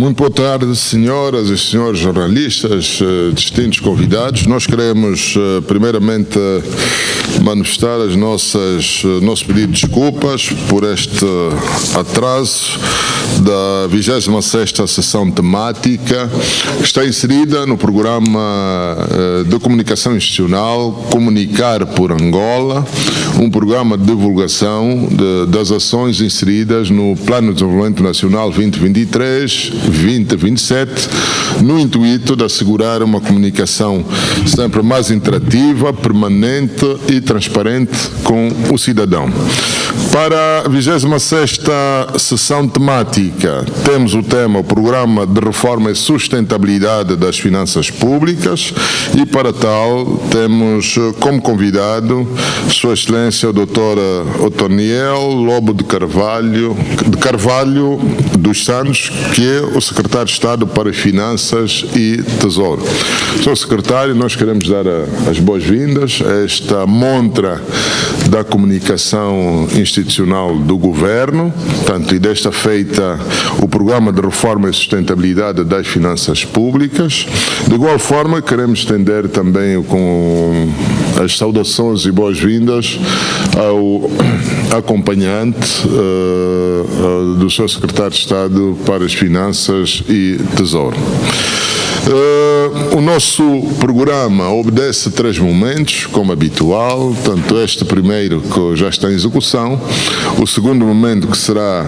Muito boa tarde, senhoras e senhores jornalistas, distintos convidados. Nós queremos, primeiramente, manifestar nosso pedido de desculpas por este atraso da 26ª sessão temática, que está inserida no programa de comunicação institucional Comunicar por Angola, um programa de divulgação das ações inseridas no Plano de Desenvolvimento Nacional 2023-2027, no intuito de assegurar uma comunicação sempre mais interativa, permanente e transparente com o cidadão. Para a 26ª sessão temática, temos o tema, o Programa de Reforma e Sustentabilidade das Finanças Públicas, e para tal temos como convidado Sua Excelência a doutora Otoniel Lobo de Carvalho dos Santos, que é o Secretário de Estado para Finanças e Tesouro. Sr. Secretário, nós queremos dar as boas-vindas a esta montra da comunicação institucional do Governo, portanto, e desta feita o Programa de Reforma e Sustentabilidade das Finanças Públicas. De igual forma, queremos estender também com as saudações e boas-vindas ao acompanhante do Sr. Secretário de Estado para as Finanças e Tesouro. O nosso programa obedece 3 momentos, como habitual, tanto este primeiro que já está em execução, o segundo momento que será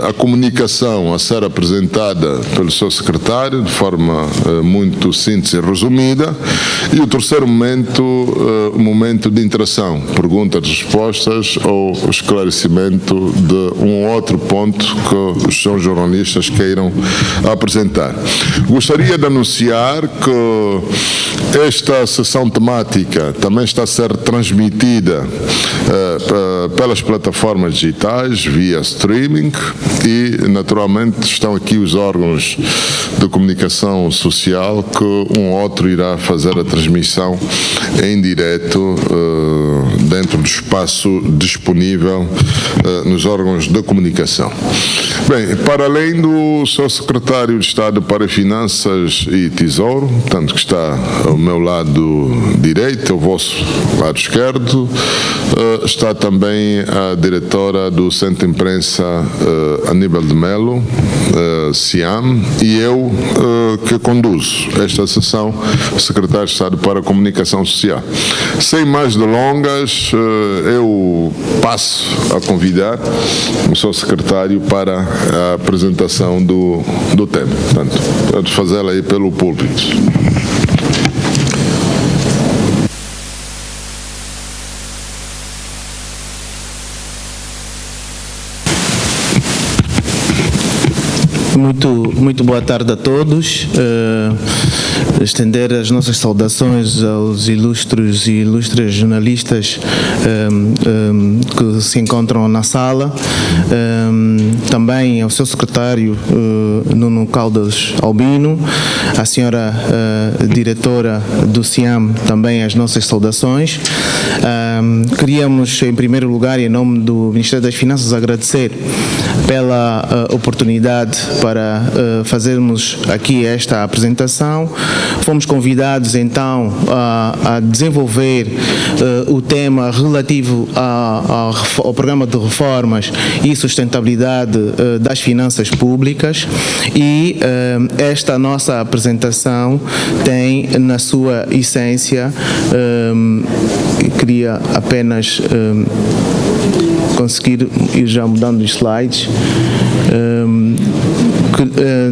a comunicação a ser apresentada pelo seu secretário, de forma muito síntese e resumida, e o terceiro momento, o momento de interação, perguntas, respostas ou esclarecimento de um outro ponto que os seus jornalistas queiram apresentar. Gostaria de anunciar que esta sessão temática também está a ser transmitida pelas plataformas digitais, via streaming, e naturalmente estão aqui os órgãos de comunicação social que um outro irá fazer a transmissão em direto dentro do espaço disponível nos órgãos de comunicação. Bem, para além do seu secretário de Estado para Finanças e Tesouro, tanto que está ao meu lado direito, ao vosso lado esquerdo, está também a diretora do Centro de Imprensa, Aníbal de Melo, CIAM, e eu que conduzo esta sessão, secretário de Estado para a Comunicação Social. Sem mais delongas, eu passo a convidar o seu secretário para a apresentação do tema. Portanto, pode fazê-la aí pelo púlpito. Muito boa tarde a todos. Estender as nossas saudações aos ilustres e ilustras jornalistas que se encontram na sala, também ao seu secretário Nuno Caldas Albino, à senhora diretora do CIAM, também as nossas saudações. Queríamos, em primeiro lugar, em nome do Ministério das Finanças, agradecer pela oportunidade para fazermos aqui esta apresentação. Fomos convidados então a desenvolver o tema relativo ao programa de reformas e sustentabilidade das finanças públicas, e esta nossa apresentação tem na sua essência, queria apenas conseguir ir já mudando os slides,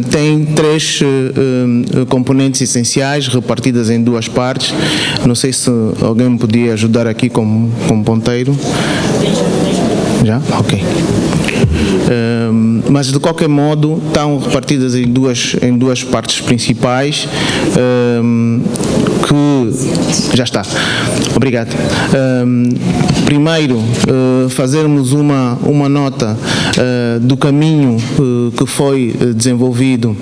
tem 3 componentes essenciais repartidas em 2 partes. Não sei se alguém me podia ajudar aqui como ponteiro. Já? Ok. Mas de qualquer modo estão repartidas em duas partes principais, que já está. Obrigado. Primeiro, fazermos uma nota do caminho que foi desenvolvido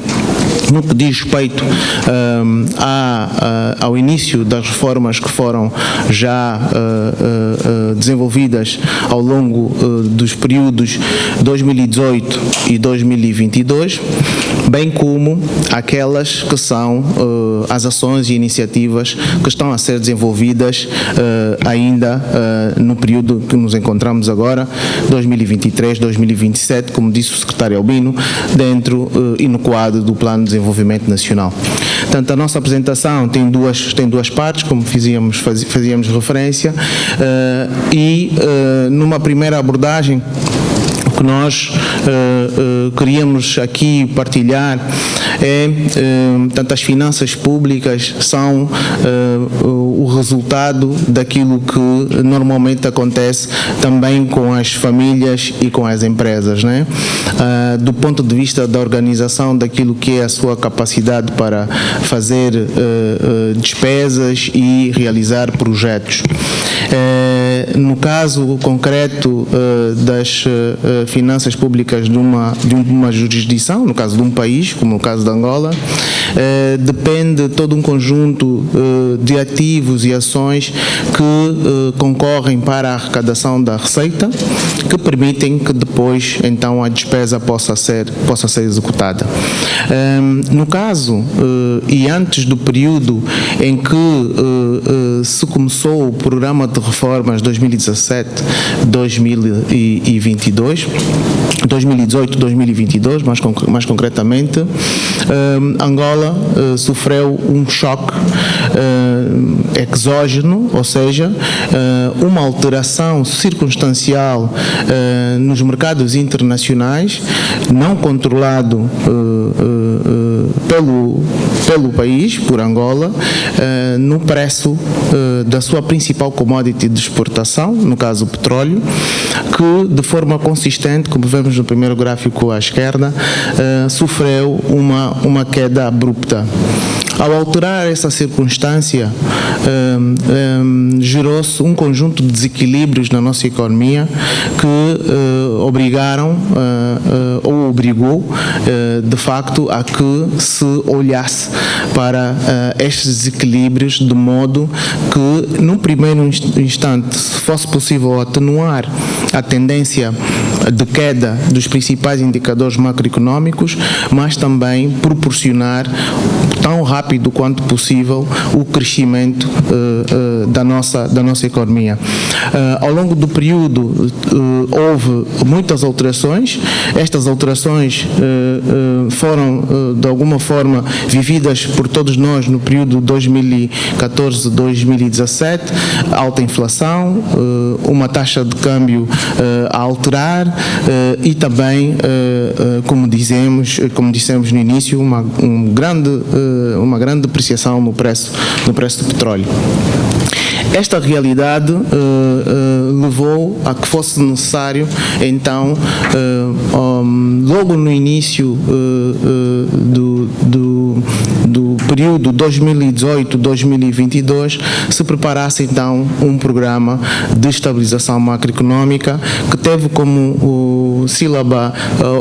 no que diz respeito ao início das reformas que foram já desenvolvidas ao longo dos períodos 2018 e 2022. bem como aquelas que são as ações e iniciativas que estão a ser desenvolvidas ainda no período que nos encontramos agora, 2023-2027, como disse o secretário Albino, dentro e no quadro do Plano de Desenvolvimento Nacional. Portanto, a nossa apresentação tem duas partes, como fazíamos referência, e numa primeira abordagem, o que nós queríamos aqui partilhar portanto, as finanças públicas são o resultado daquilo que normalmente acontece também com as famílias e com as empresas, né? Do ponto de vista da organização daquilo que é a sua capacidade para fazer despesas e realizar projetos. No caso concreto das finanças públicas de uma jurisdição, no caso de um país, como no caso de Angola, depende de todo um conjunto de ativos e ações que concorrem para a arrecadação da receita, que permitem que depois, então, a despesa possa ser executada. No caso, e antes do período em que se começou o programa de reformas 2017-2022, 2018-2022, mais concretamente, Angola sofreu um choque exógeno, ou seja, uma alteração circunstancial nos mercados internacionais, não controlado pelo país, por Angola, no preço da sua principal commodity de exportação, no caso o petróleo, que de forma consistente, como vemos no primeiro gráfico à esquerda, sofreu uma queda abrupta. Ao alterar essa circunstância, gerou-se um conjunto de desequilíbrios na nossa economia que obrigaram ou obrigou, de facto, a que se olhasse para estes desequilíbrios de modo que, num primeiro instante, se fosse possível atenuar a tendência de queda dos principais indicadores macroeconómicos, mas também proporcionar tão rápido quanto possível o crescimento da nossa economia. Ao longo do período houve muitas alterações. Estas alterações foram de alguma forma vividas por todos nós no período 2014-2017, alta inflação, uma taxa de câmbio a alterar e também, como dissemos no início, uma grande depreciação no preço do petróleo. Esta realidade levou a que fosse necessário, então, logo no início do período 2018-2022, se preparasse então um programa de estabilização macroeconómica que teve como sílaba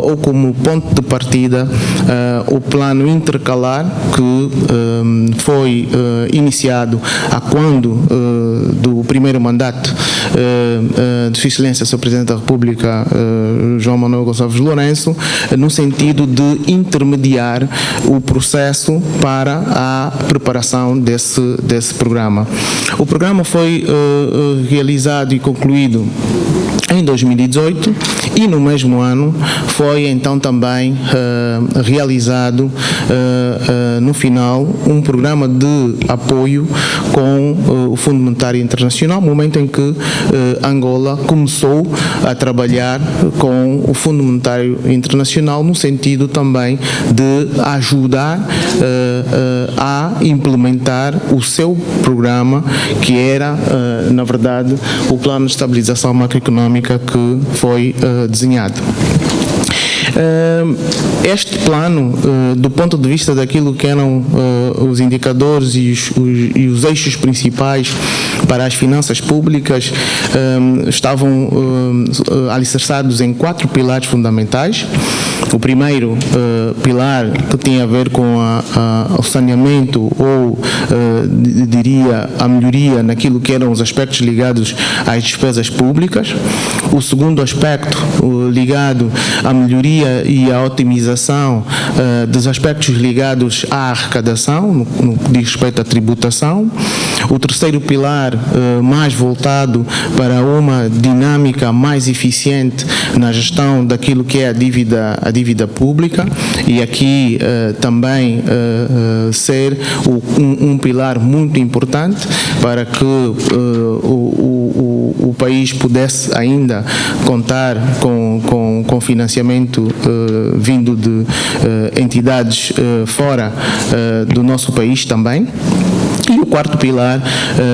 ou como ponto de partida o plano intercalar que foi iniciado a quando do primeiro mandato de Sua Excelência, Sr. Presidente da República, João Manuel Gonçalves Lourenço, no sentido de intermediar o processo para a preparação desse programa. O programa foi realizado e concluído em 2018 e no mesmo ano foi então também realizado no final um programa de apoio com o Fundo Monetário Internacional, momento em que Angola começou a trabalhar com o Fundo Monetário Internacional no sentido também de ajudar a implementar o seu programa, que era, na verdade, o Plano de Estabilização Macroeconómica que foi desenhado. Este plano, do ponto de vista daquilo que eram os indicadores e os eixos principais para as finanças públicas estavam alicerçados em 4 pilares fundamentais. O primeiro pilar, que tem a ver com o saneamento ou, diria, a melhoria naquilo que eram os aspectos ligados às despesas públicas. O segundo aspecto, ligado à melhoria e à otimização dos aspectos ligados à arrecadação, no que diz respeito à tributação. O terceiro pilar, mais voltado para uma dinâmica mais eficiente na gestão daquilo que é a dívida pública, e aqui também ser um pilar muito importante para que o país pudesse ainda contar com financiamento vindo de entidades fora do nosso país também. E o quarto pilar,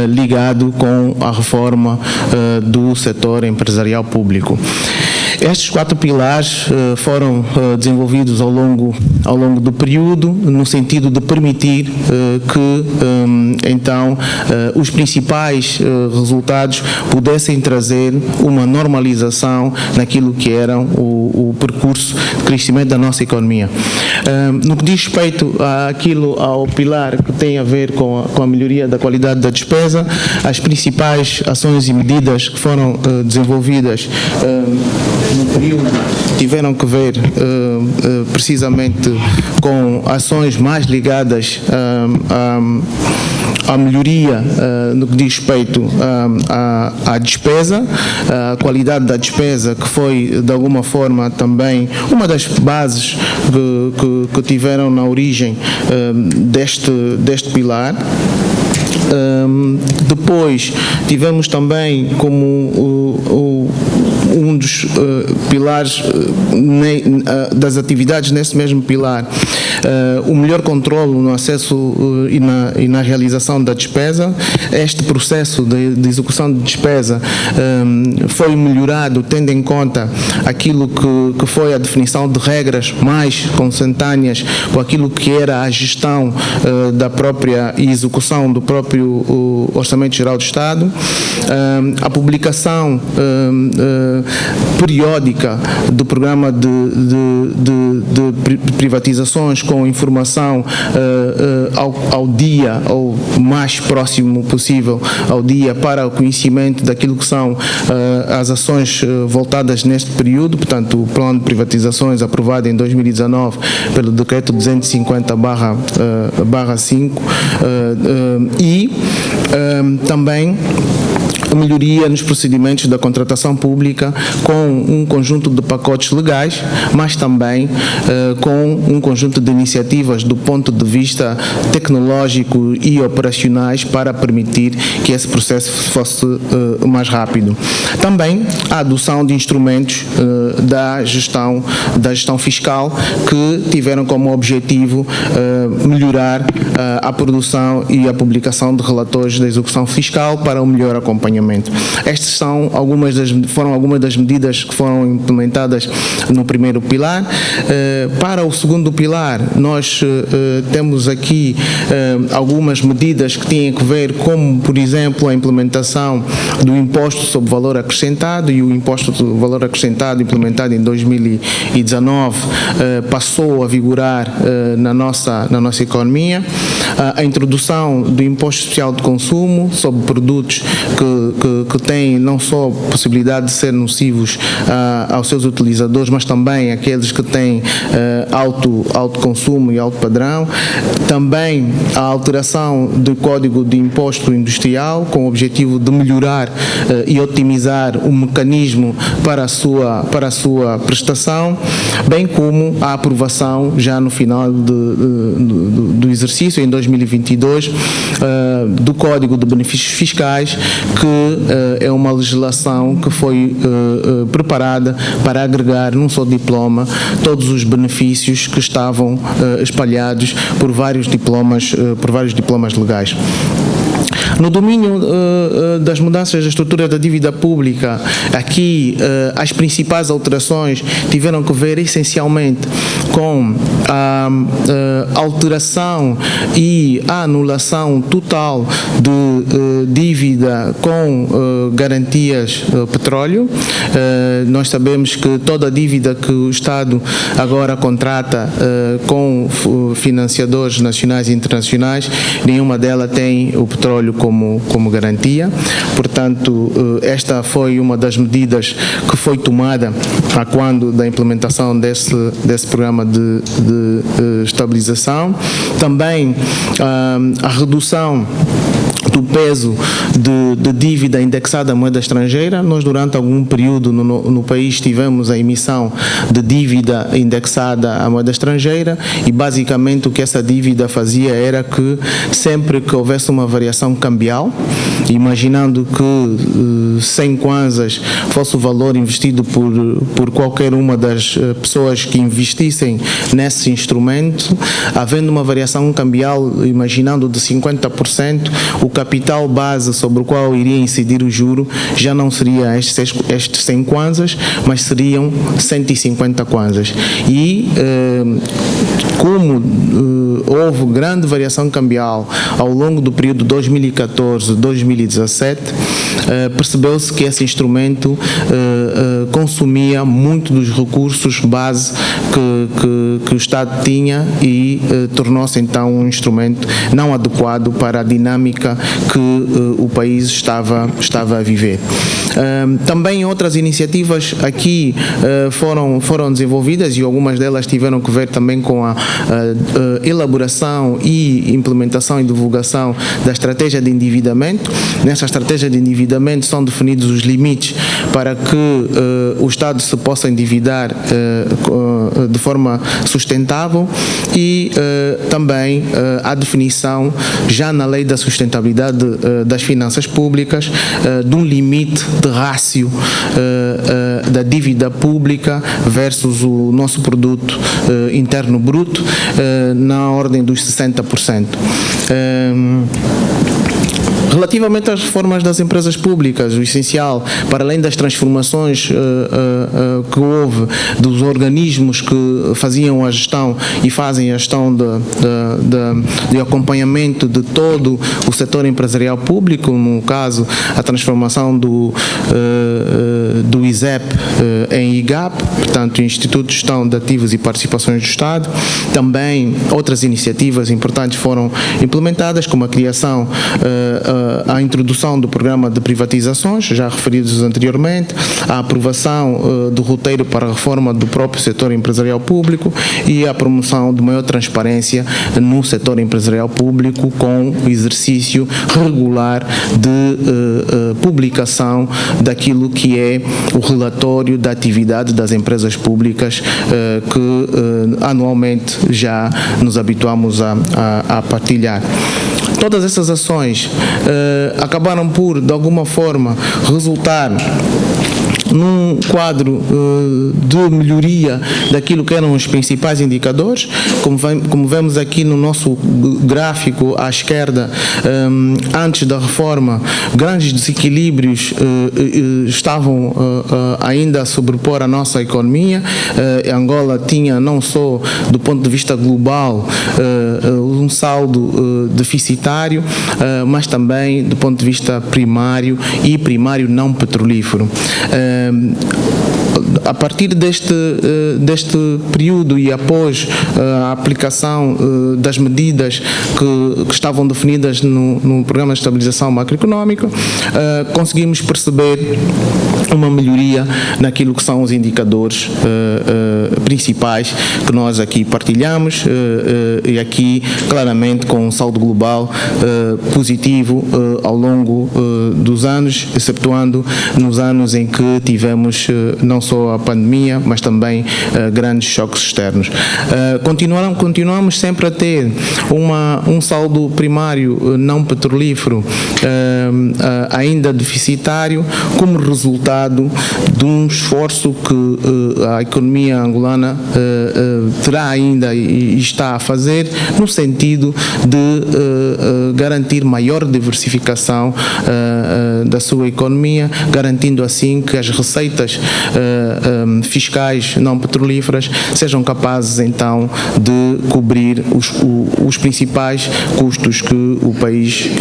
ligado com a reforma do setor empresarial público. Estes 4 pilares foram desenvolvidos ao longo do período, no sentido de permitir que, então, os principais resultados pudessem trazer uma normalização naquilo que era o percurso de crescimento da nossa economia. No que diz respeito ao pilar que tem a ver com a melhoria da qualidade da despesa, as principais ações e medidas que foram desenvolvidas no período tiveram que ver precisamente com ações mais ligadas à melhoria no que diz respeito à despesa, a qualidade da despesa, que foi de alguma forma também uma das bases que tiveram na origem deste pilar. Depois tivemos também como um dos pilares das atividades nesse mesmo pilar, o melhor controle no acesso e na realização da despesa. Este processo de execução de despesa foi melhorado tendo em conta aquilo que foi a definição de regras mais consentâneas com aquilo que era a gestão da própria e execução do próprio Orçamento Geral do Estado, a publicação periódica do programa de privatizações com informação ao dia, ou mais próximo possível ao dia, para o conhecimento daquilo que são as ações voltadas neste período. Portanto, o plano de privatizações aprovado em 2019 pelo Decreto 250/5 e também a melhoria nos procedimentos da contratação pública, com um conjunto de pacotes legais, mas também com um conjunto de iniciativas do ponto de vista tecnológico e operacionais para permitir que esse processo fosse mais rápido. Também a adoção de instrumentos da gestão fiscal, que tiveram como objetivo melhorar a produção e a publicação de relatórios da execução fiscal para um melhor acompanhamento. Estas foram algumas das medidas que foram implementadas no primeiro pilar. Para o segundo pilar, nós temos aqui algumas medidas que têm a ver, como, por exemplo, a implementação do imposto sobre valor acrescentado, e o imposto sobre valor acrescentado implementado em 2019 passou a vigorar na nossa economia. A introdução do imposto especial de consumo sobre produtos que têm não só possibilidade de ser nocivos aos seus utilizadores, mas também aqueles que têm alto consumo e alto padrão. Também a alteração do Código de Imposto Industrial, com o objetivo de melhorar e otimizar o mecanismo para a sua prestação, bem como a aprovação, já no final do exercício, em 2022, do Código de Benefícios Fiscais, que é uma legislação que foi preparada para agregar num só diploma todos os benefícios que estavam espalhados por vários diplomas legais. No domínio das mudanças da estrutura da dívida pública, aqui as principais alterações tiveram que ver essencialmente com a alteração e a anulação total de dívida com garantias petróleo. Nós sabemos que toda a dívida que o Estado agora contrata com financiadores nacionais e internacionais, nenhuma delas tem o petróleo como garantia. Portanto, esta foi uma das medidas que foi tomada a quando da implementação desse programa de estabilização. Também a redução do peso de dívida indexada à moeda estrangeira. Nós, durante algum período no país, tivemos a emissão de dívida indexada à moeda estrangeira e, basicamente, o que essa dívida fazia era que, sempre que houvesse uma variação cambial, imaginando que 100 kwanzas fosse o valor investido por qualquer uma das pessoas que investissem nesse instrumento, havendo uma variação cambial, imaginando de 50%, o capital base sobre o qual iria incidir o juro já não seria estes 100 kwanzas, mas seriam 150 kwanzas. E como houve grande variação cambial ao longo do período 2014-2017, percebeu-se que esse instrumento consumia muito dos recursos base que o Estado tinha e tornou-se então um instrumento não adequado para a dinâmica que o país estava a viver. Também outras iniciativas aqui foram desenvolvidas, e algumas delas tiveram que ver também com a elaboração e implementação e divulgação da estratégia de endividamento. Nessa estratégia de endividamento são definidos os limites para que o Estado se possa endividar de forma sustentável e também a definição, já na lei da sustentabilidade das finanças públicas, de um limite de rácio da dívida pública versus o nosso produto interno bruto, na ordem dos 60%. Relativamente às reformas das empresas públicas, o essencial, para além das transformações que houve dos organismos que faziam a gestão e fazem a gestão de acompanhamento de todo o setor empresarial público, no caso, a transformação do ISEP em IGAP, portanto, Instituto de Gestão de Ativos e Participações do Estado. Também outras iniciativas importantes foram implementadas, como a criação, a introdução do programa de privatizações, já referidos anteriormente, a aprovação do roteiro para a reforma do próprio setor empresarial público e a promoção de maior transparência no setor empresarial público, com o exercício regular de publicação daquilo que é o relatório da atividade das empresas públicas que anualmente já nos habituamos a partilhar. Todas essas ações acabaram por, de alguma forma, resultar num quadro de melhoria daquilo que eram os principais indicadores. Como vemos aqui no nosso gráfico à esquerda, antes da reforma, grandes desequilíbrios estavam ainda a sobrepor a nossa economia. Angola tinha, não só do ponto de vista global, um saldo deficitário, mas também do ponto de vista primário e primário não petrolífero. A partir deste período e após a aplicação das medidas que estavam definidas no Programa de Estabilização Macroeconómica, conseguimos perceber uma melhoria naquilo que são os indicadores principais que nós aqui partilhamos, e aqui claramente com um saldo global positivo ao longo dos anos, exceptuando nos anos em que tivemos não só a pandemia, mas também grandes choques externos. Continuamos sempre a ter um saldo primário não petrolífero ainda deficitário, como resultado de um esforço que a economia angolana Botswana terá ainda e está a fazer no sentido de garantir maior diversificação da sua economia, garantindo assim que as receitas fiscais não petrolíferas sejam capazes então de cobrir os principais custos que o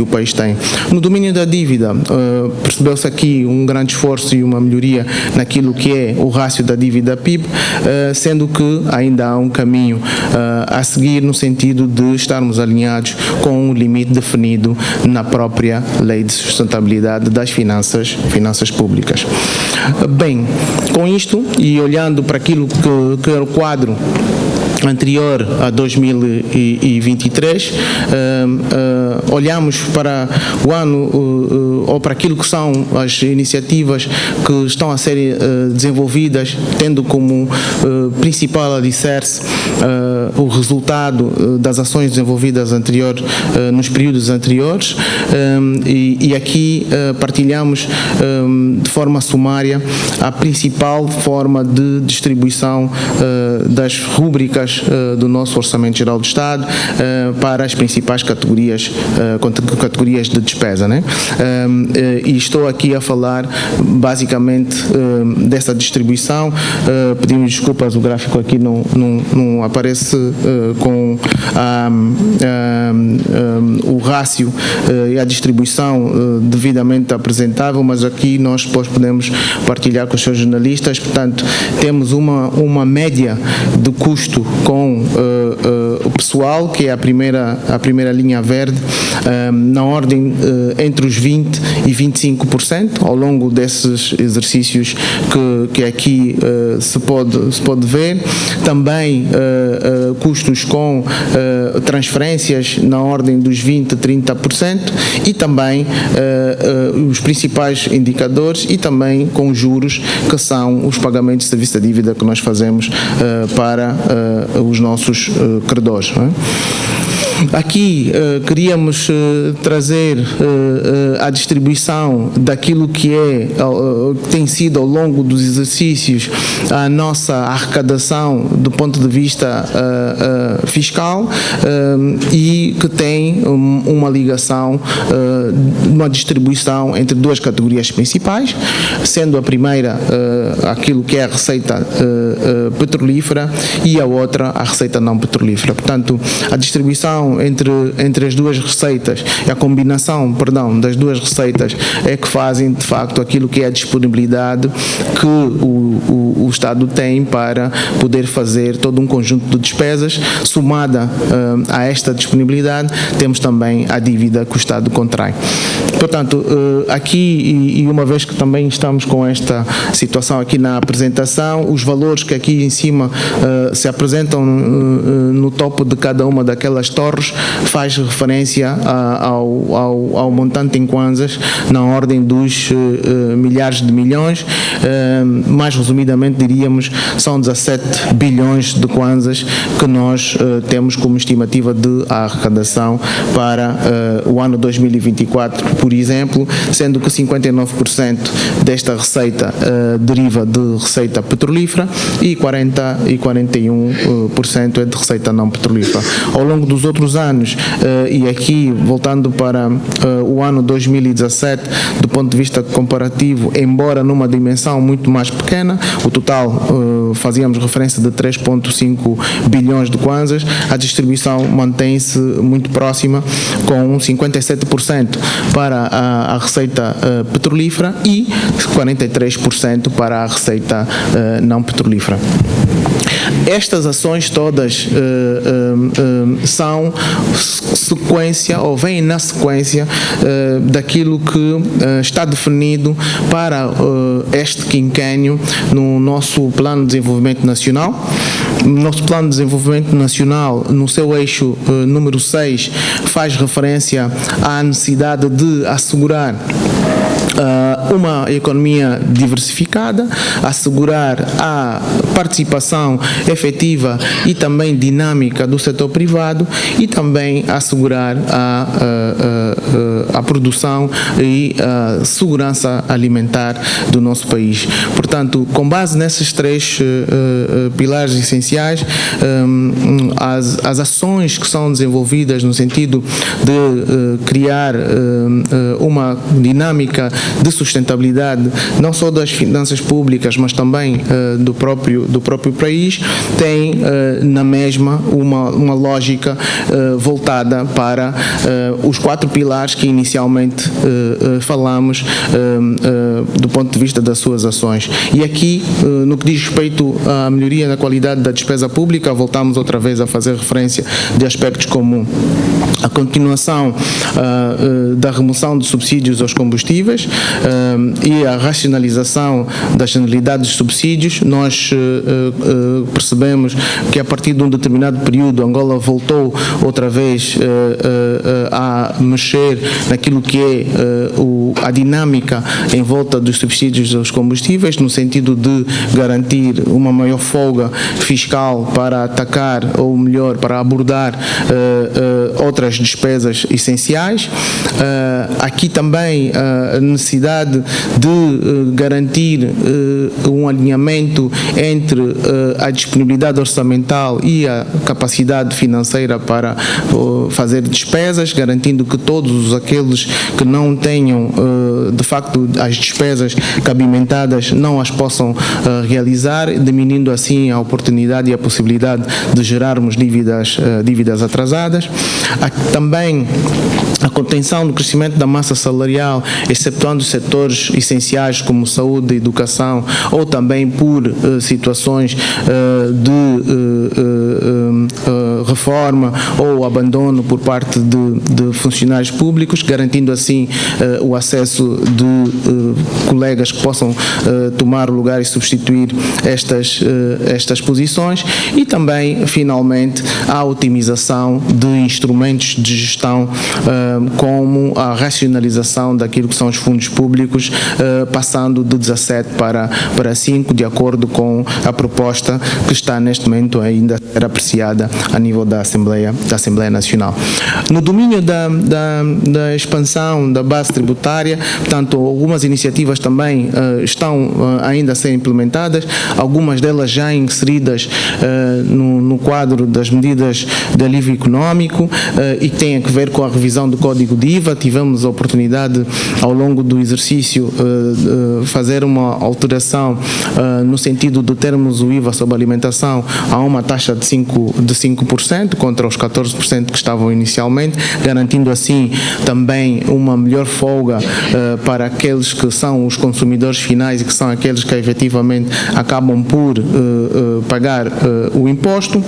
país tem. No domínio da dívida, percebeu-se aqui um grande esforço e uma melhoria naquilo que é o rácio da dívida PIB, sendo que ainda há um caminho a seguir no sentido de estarmos alinhados com um limite definido na própria Lei de Sustentabilidade das Finanças Públicas. Bem, com isto e olhando para aquilo que é o quadro anterior a 2023, olhamos para o ano ou para aquilo que são as iniciativas que estão a ser desenvolvidas, tendo como principal alicerce o resultado das ações desenvolvidas nos períodos anteriores, e aqui partilhamos de forma sumária a principal forma de distribuição das rúbricas do nosso Orçamento Geral do Estado para as principais categorias de despesa, né? E estou aqui a falar basicamente dessa distribuição. Pedimos desculpas, o gráfico aqui não aparece com o rácio e a distribuição devidamente apresentável, mas aqui nós depois podemos partilhar com os seus jornalistas. Portanto, temos uma média de custo com o pessoal, que é a primeira linha verde, na ordem entre os 20% e 25% ao longo desses exercícios que aqui se pode ver. Também custos com transferências na ordem dos 20% a 30%, e também os principais indicadores, e também com juros, que são os pagamentos de serviço de dívida que nós fazemos para os nossos credores. Não é? Aqui queríamos trazer a distribuição daquilo que tem sido ao longo dos exercícios a nossa arrecadação do ponto de vista fiscal, e que tem uma ligação, uma distribuição entre duas categorias principais, sendo a primeira aquilo que é a receita petrolífera e a outra a receita não petrolífera. Portanto, a distribuição entre as duas receitas, a combinação, das duas receitas, é que fazem de facto aquilo que é a disponibilidade que o Estado tem para poder fazer todo um conjunto de despesas. Somada a esta disponibilidade, temos também a dívida que o Estado contrai. Portanto, aqui, e uma vez que também estamos com esta situação aqui na apresentação, os valores que aqui em cima se apresentam no topo de cada uma daquelas torres faz referência ao montante em kwanzas na ordem dos milhares de milhões. Mais resumidamente diríamos, são 17 bilhões de kwanzas que nós temos como estimativa de arrecadação para o ano 2024, por exemplo, sendo que 59% desta receita deriva de receita petrolífera e 41% é de receita não petrolífera. Ao longo dos outros anos, e aqui voltando para o ano 2017, do ponto de vista comparativo, embora numa dimensão muito mais pequena, o total fazíamos referência de 3,5 bilhões de kwanzas, a distribuição mantém-se muito próxima, com 57% para a receita petrolífera e 43% para a receita não petrolífera. Estas ações todas são sequência, ou vêm na sequência daquilo que está definido para este quinquênio no nosso Plano de Desenvolvimento Nacional. Nosso Plano de Desenvolvimento Nacional, no seu eixo número 6, faz referência à necessidade de assegurar uma economia diversificada, assegurar a participação efetiva e também dinâmica do setor privado e também assegurar a produção e a segurança alimentar do nosso país. Portanto, com base nesses três pilares essenciais, as ações que são desenvolvidas no sentido de criar uma dinâmica de sustentabilidade, não só das finanças públicas, mas também do próprio país, tem na mesma uma lógica voltada para os 4 pilares que inicialmente falamos do ponto de vista das suas ações. E aqui, no que diz respeito à melhoria da qualidade da despesa pública, voltamos outra vez a fazer referência de aspectos como a continuação da remoção de subsídios aos combustíveis e a racionalização das generalidades de subsídios. Nós percebemos que a partir de um determinado período Angola voltou outra vez a mexer naquilo que é a dinâmica em volta dos subsídios aos combustíveis, no sentido de garantir uma maior folga fiscal para atacar, ou melhor, para abordar outras despesas essenciais. Aqui também a necessidade de garantir um alinhamento entre a disponibilidade orçamental e a capacidade financeira para fazer despesas, garantindo que todos aqueles que não tenham de facto as despesas cabimentadas não as possam realizar, diminuindo assim a oportunidade e a possibilidade de gerarmos dívidas atrasadas. Também a contenção do crescimento da massa salarial, excetuando setores essenciais como saúde, educação, ou também por situações de reforma ou abandono por parte de funcionários públicos, garantindo assim o acesso de colegas que possam tomar o lugar e substituir estas posições, e também, finalmente, a otimização de instrumentos de gestão, como a racionalização daquilo que são os fundos públicos, passando de 17 para 5, de acordo com a proposta que está neste momento ainda a ser apreciada a nível da Assembleia Nacional. No domínio da expansão da base tributária, portanto, algumas iniciativas também estão ainda a ser implementadas, algumas delas já inseridas no quadro das medidas de alívio económico e que têm a ver com a revisão do Código de IVA. Tivemos a oportunidade, ao longo do exercício, fazer uma alteração no sentido de termos o IVA sobre alimentação a uma taxa de 5% contra os 14% que estavam inicialmente, garantindo assim também uma melhor folga para aqueles que são os consumidores finais e que são aqueles que efetivamente acabam por pagar o imposto.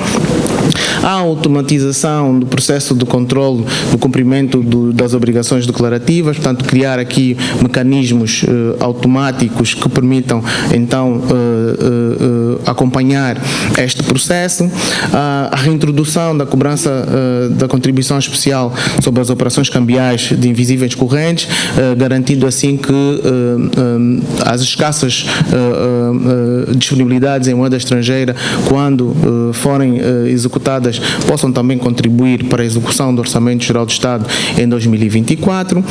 A automatização do processo de controle do cumprimento das obrigações declarativas, portanto, criar aqui mecanismos automáticos que permitam, então, acompanhar este processo. A reintrodução da cobrança da contribuição especial sobre as operações cambiais de invisíveis correntes, garantindo assim que as escassas disponibilidades em moeda estrangeira, quando forem executadas, possam também contribuir para a execução do Orçamento Geral do Estado em 2024.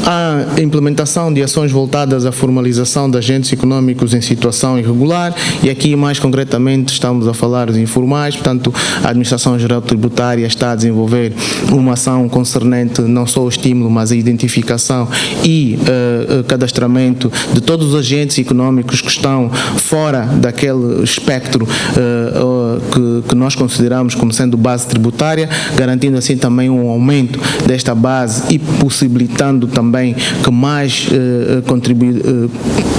A implementação de ações voltadas à formalização de agentes económicos em situação irregular, e aqui mais concretamente estamos a falar dos informais, portanto, a Administração Geral Tributária está a desenvolver uma ação concernente não só o estímulo, mas a identificação e cadastramento de todos os agentes económicos que estão fora daquele espectro que nós consideramos como sendo base tributária, garantindo assim também um aumento desta base e possibilitando também que mais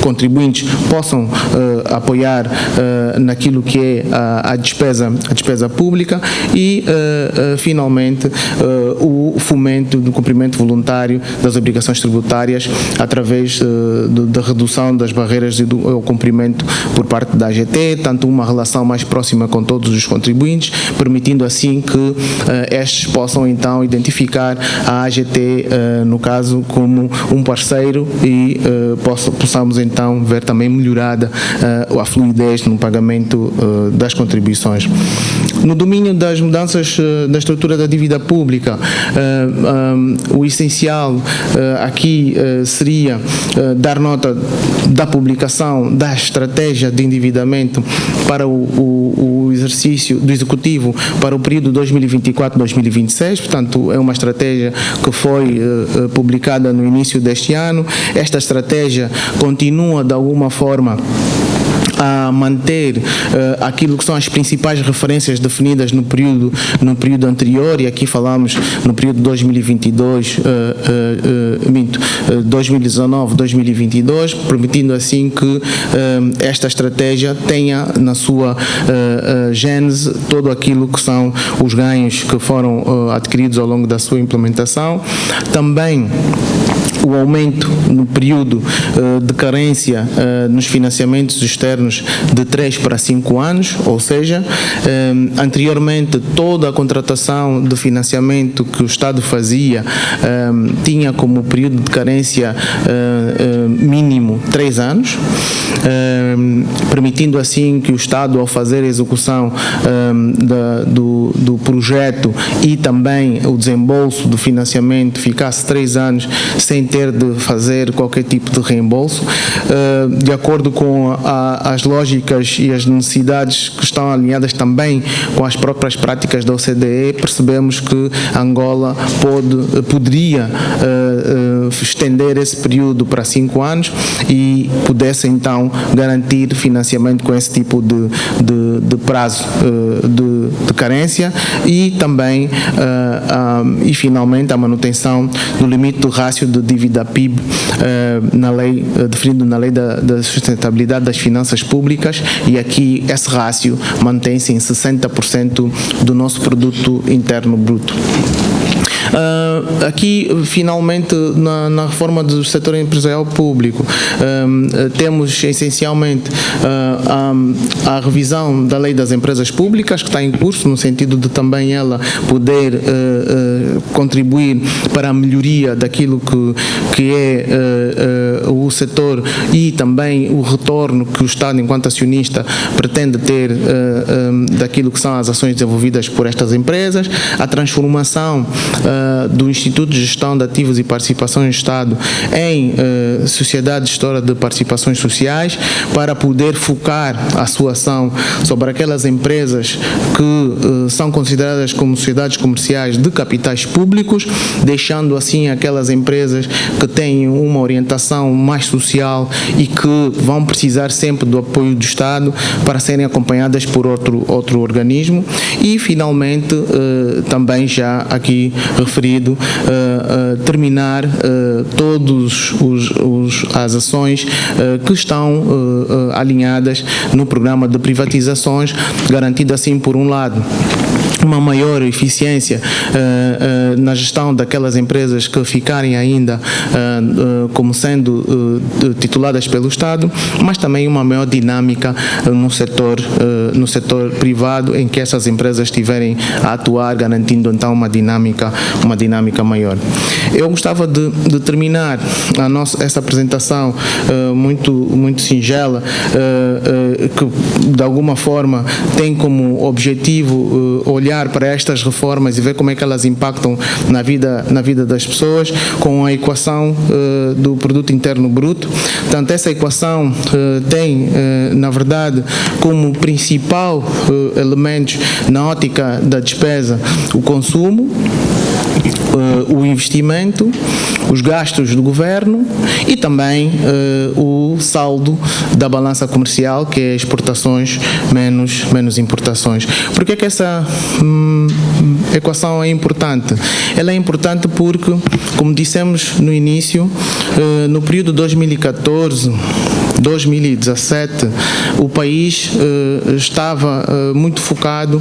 contribuintes possam apoiar naquilo que é a despesa pública e, finalmente, o fomento do cumprimento voluntário das obrigações tributárias através da redução das barreiras ao cumprimento por parte da AGT, tanto uma relação mais próxima com todos os contribuintes, permitindo assim que estes possam então identificar a AGT, no caso, como um parceiro e possamos então ver também melhorada a fluidez no pagamento das contribuições. No domínio das mudanças da estrutura da dívida pública, o essencial aqui seria dar nota da publicação da estratégia de endividamento para o exercício do Executivo para o período 2024-2026, portanto é uma estratégia que foi publicada no início deste ano. Esta estratégia continua de alguma forma a manter aquilo que são as principais referências definidas no período anterior, e aqui falamos no período 2019-2022, permitindo assim que esta estratégia tenha na sua gênese todo aquilo que são os ganhos que foram adquiridos ao longo da sua implementação. Também o aumento no período de carência nos financiamentos externos de 3 para 5 anos, ou seja, anteriormente toda a contratação de financiamento que o Estado fazia tinha como período de carência mínimo 3 anos, permitindo assim que o Estado, ao fazer a execução do projeto e também o desembolso do financiamento, ficasse 3 anos sem ter de fazer qualquer tipo de reembolso, de acordo com as lógicas e as necessidades que estão alinhadas também com as próprias práticas da OCDE. Percebemos que Angola poderia estender esse período para 5 anos e pudesse então garantir financiamento com esse tipo de prazo de carência, e também e finalmente a manutenção do limite do rácio de dívida PIB definido na lei da sustentabilidade das finanças públicas, e aqui esse rácio mantém-se em 60% do nosso produto interno bruto. Aqui, finalmente, na reforma do setor empresarial público, temos essencialmente a revisão da lei das empresas públicas, que está em curso, no sentido de também ela poder contribuir para a melhoria daquilo que é o setor e também o retorno que o Estado, enquanto acionista, pretende ter daquilo que são as ações desenvolvidas por estas empresas, a transformação do Instituto de Gestão de Ativos e Participações do Estado em Sociedade Gestora de Participações Sociais, para poder focar a sua ação sobre aquelas empresas que são consideradas como sociedades comerciais de capitais públicos, deixando assim aquelas empresas que têm uma orientação mais social e que vão precisar sempre do apoio do Estado para serem acompanhadas por outro organismo. E finalmente também já aqui referido, terminar todos as ações que estão alinhadas no programa de privatizações, garantindo assim, por um lado, uma maior eficiência na gestão daquelas empresas que ficarem ainda como sendo tituladas pelo Estado, mas também uma maior dinâmica no setor privado, em que essas empresas estiverem a atuar, garantindo então uma dinâmica maior. Eu gostava de terminar essa apresentação muito singela, que de alguma forma tem como objetivo olhar para estas reformas e ver como é que elas impactam na vida das pessoas, com a equação do produto interno bruto. Portanto, essa equação tem, na verdade, como principal elementos na ótica da despesa o consumo, o investimento, os gastos do governo e também o saldo da balança comercial, que é exportações menos importações. Por que é que essa equação é importante? Ela é importante porque, como dissemos no início, no período 2014-2017, o país estava muito focado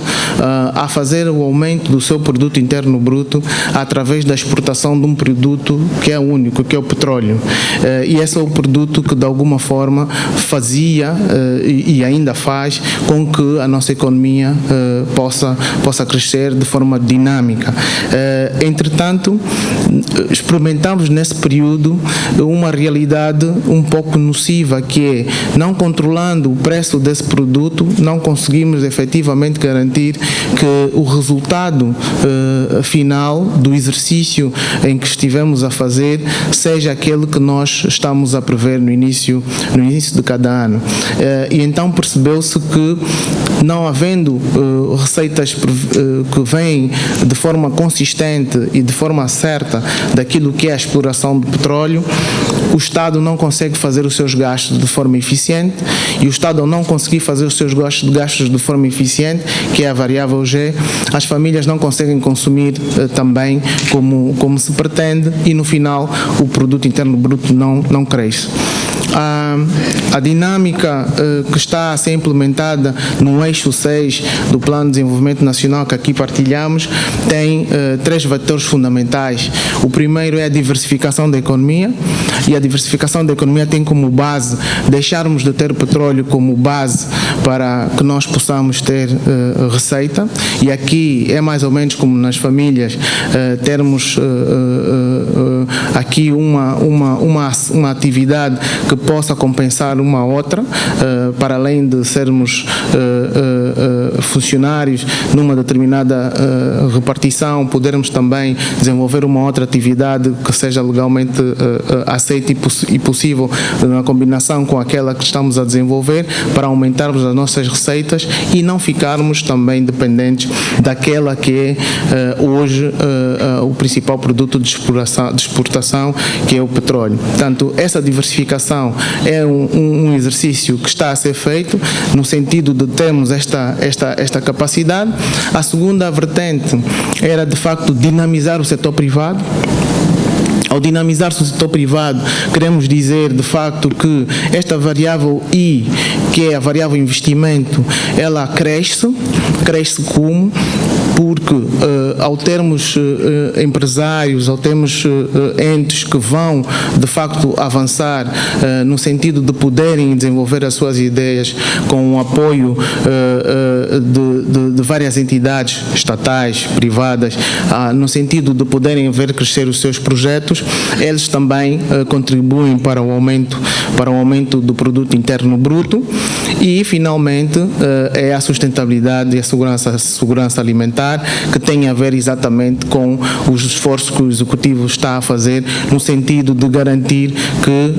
a fazer o aumento do seu produto interno bruto através da exportação de um produto que é único, que é o petróleo. E esse é o produto que, de alguma forma, fazia e ainda faz com que a nossa economia possa crescer de forma dinâmica. Entretanto, experimentamos nesse período uma realidade um pouco nociva, que é, não controlando o preço desse produto, não conseguimos efetivamente garantir que o resultado final do exercício em que estivemos a fazer seja aquele que nós estamos a prever no início de cada ano. E então percebeu-se que, não havendo receitas que vêm de forma consistente e de forma certa daquilo que é a exploração do petróleo, o Estado não consegue fazer os seus gastos de forma eficiente, e o Estado, ao não conseguir fazer os seus gastos de forma eficiente, que é a variável G, as famílias não conseguem consumir também como se pretende, e no final o produto interno bruto não cresce. A dinâmica que está a ser implementada no eixo 6 do Plano de Desenvolvimento Nacional, que aqui partilhamos, tem 3 vetores fundamentais. O primeiro é a diversificação da economia, e a diversificação da economia tem como base deixarmos de ter petróleo como base para que nós possamos ter receita, e aqui é mais ou menos como nas famílias, termos aqui uma atividade que possa compensar uma outra, para além de sermos funcionários numa determinada repartição, podermos também desenvolver uma outra atividade que seja legalmente aceita e possível na combinação com aquela que estamos a desenvolver, para aumentarmos as nossas receitas e não ficarmos também dependentes daquela que é hoje o principal produto de exportação, que é o petróleo. Portanto, essa diversificação é um exercício que está a ser feito no sentido de termos esta capacidade. A segunda vertente era, de facto, dinamizar o setor privado. Ao dinamizar-se o setor privado, queremos dizer, de facto, que esta variável I, que é a variável investimento, ela cresce como? Porque ao termos empresários, ao termos entes que vão, de facto, avançar no sentido de poderem desenvolver as suas ideias com o apoio de várias entidades estatais, privadas, no sentido de poderem ver crescer os seus projetos, eles também contribuem para o aumento do produto interno bruto. E, finalmente, é a sustentabilidade e a segurança alimentar, que tem a ver exatamente com os esforços que o Executivo está a fazer no sentido de garantir que,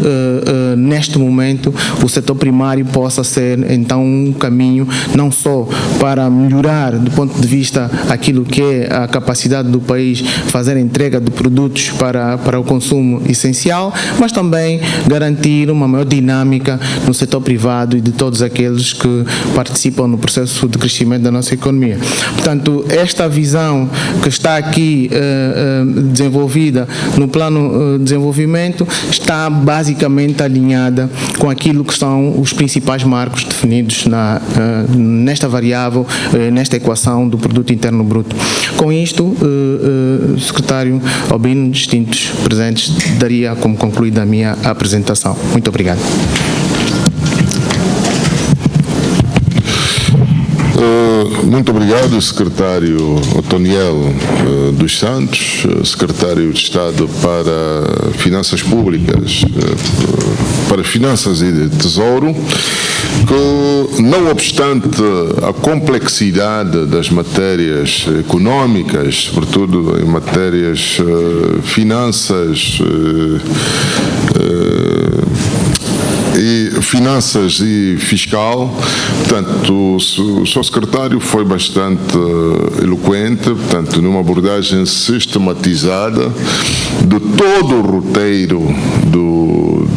neste momento, o setor primário possa ser, então, um caminho não só para melhorar, do ponto de vista aquilo que é a capacidade do país fazer a entrega de produtos para o consumo essencial, mas também garantir uma maior dinâmica no setor privado e de todos aqueles que participam no processo de crescimento da nossa economia. Portanto, esta visão que está aqui desenvolvida no plano de desenvolvimento está basicamente alinhada com aquilo que são os principais marcos definidos nesta variável, nesta equação do produto interno bruto. Com isto, secretário Albino, distintos presentes, daria como concluída a minha apresentação. Muito obrigado. Muito obrigado, secretário Otoniel dos Santos, secretário de Estado para Finanças Públicas, para Finanças e Tesouro, que, não obstante a complexidade das matérias econômicas, sobretudo em matérias finanças e fiscal, portanto, o seu secretário foi bastante eloquente, portanto, numa abordagem sistematizada de todo o roteiro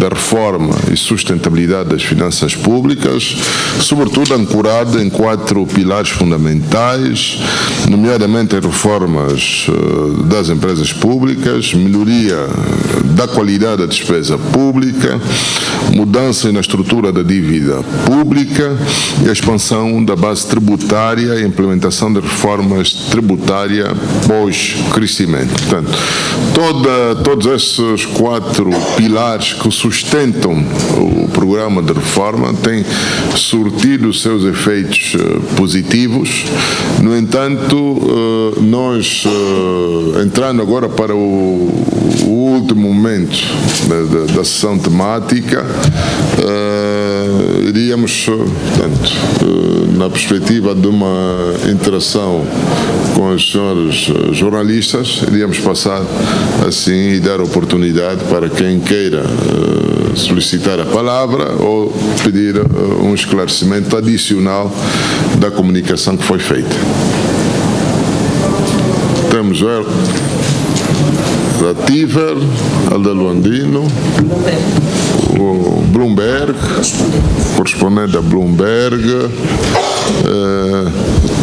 da reforma e sustentabilidade das finanças públicas, sobretudo ancorada em 4 pilares fundamentais, nomeadamente as reformas das empresas públicas, melhoria da qualidade da despesa pública, mudança na estrutura da dívida pública e a expansão da base tributária e a implementação de reformas tributárias pós-crescimento. Portanto, todos esses 4 pilares que sustentam o programa de reforma têm surtido os seus efeitos positivos. No entanto, nós, entrando agora para o último momento da sessão temática, iríamos, portanto, na perspectiva de uma interação com os senhores jornalistas, iríamos passar assim e dar oportunidade para quem queira solicitar a palavra ou pedir um esclarecimento adicional da comunicação que foi feita. Temos a Tiver, Alda Luandino, o Bloomberg, correspondente a Bloomberg.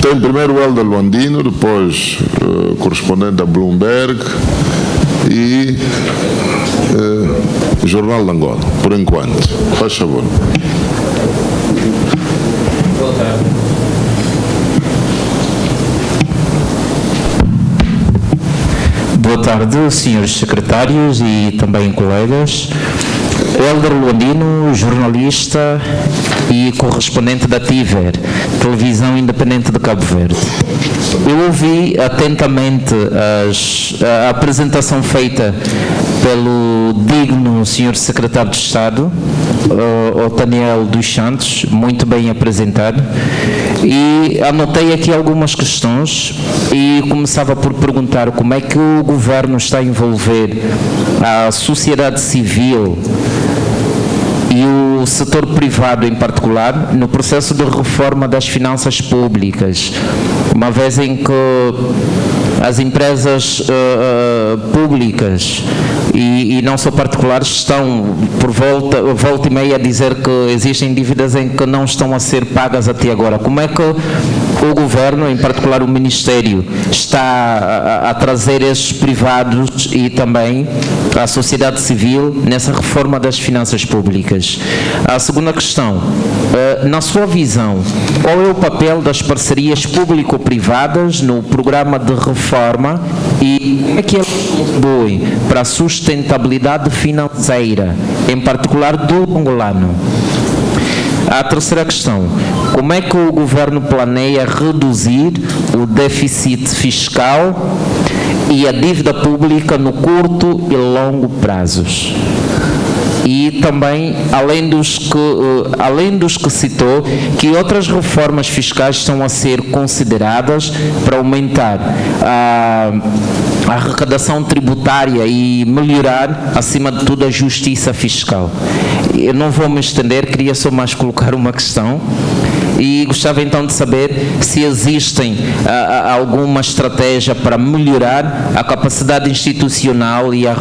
Tem primeiro o Alda Luandino, depois correspondente a Bloomberg e Jornal de Angola, por enquanto. Faz favor. Boa tarde. Boa tarde, senhores secretários e também colegas. Hélder Luandino, jornalista e correspondente da TIVER, Televisão Independente de Cabo Verde. Eu ouvi atentamente a apresentação feita pelo digno senhor secretário de Estado, o Daniel dos Santos, muito bem apresentado, e anotei aqui algumas questões e começava por perguntar como é que o governo está a envolver a sociedade civil e o setor privado em particular no processo de reforma das finanças públicas, uma vez em que as empresas públicas e não só particulares estão por volta e meia a dizer que existem dívidas em que não estão a ser pagas até agora. Como é que o governo, em particular o Ministério, está a trazer esses privados e também a sociedade civil nessa reforma das finanças públicas? A segunda questão, na sua visão, qual é o papel das parcerias público-privadas no programa de reforma e como é que elas contribuem para a sustentabilidade financeira, em particular do angolano? A terceira questão, como é que o governo planeia reduzir o déficit fiscal e a dívida pública no curto e longo prazos? E também, além dos que citou, que outras reformas fiscais estão a ser consideradas para aumentar a arrecadação tributária e melhorar, acima de tudo, a justiça fiscal? Eu não vou me estender, queria só mais colocar uma questão. E gostava então de saber se existem alguma estratégia para melhorar a capacidade institucional e a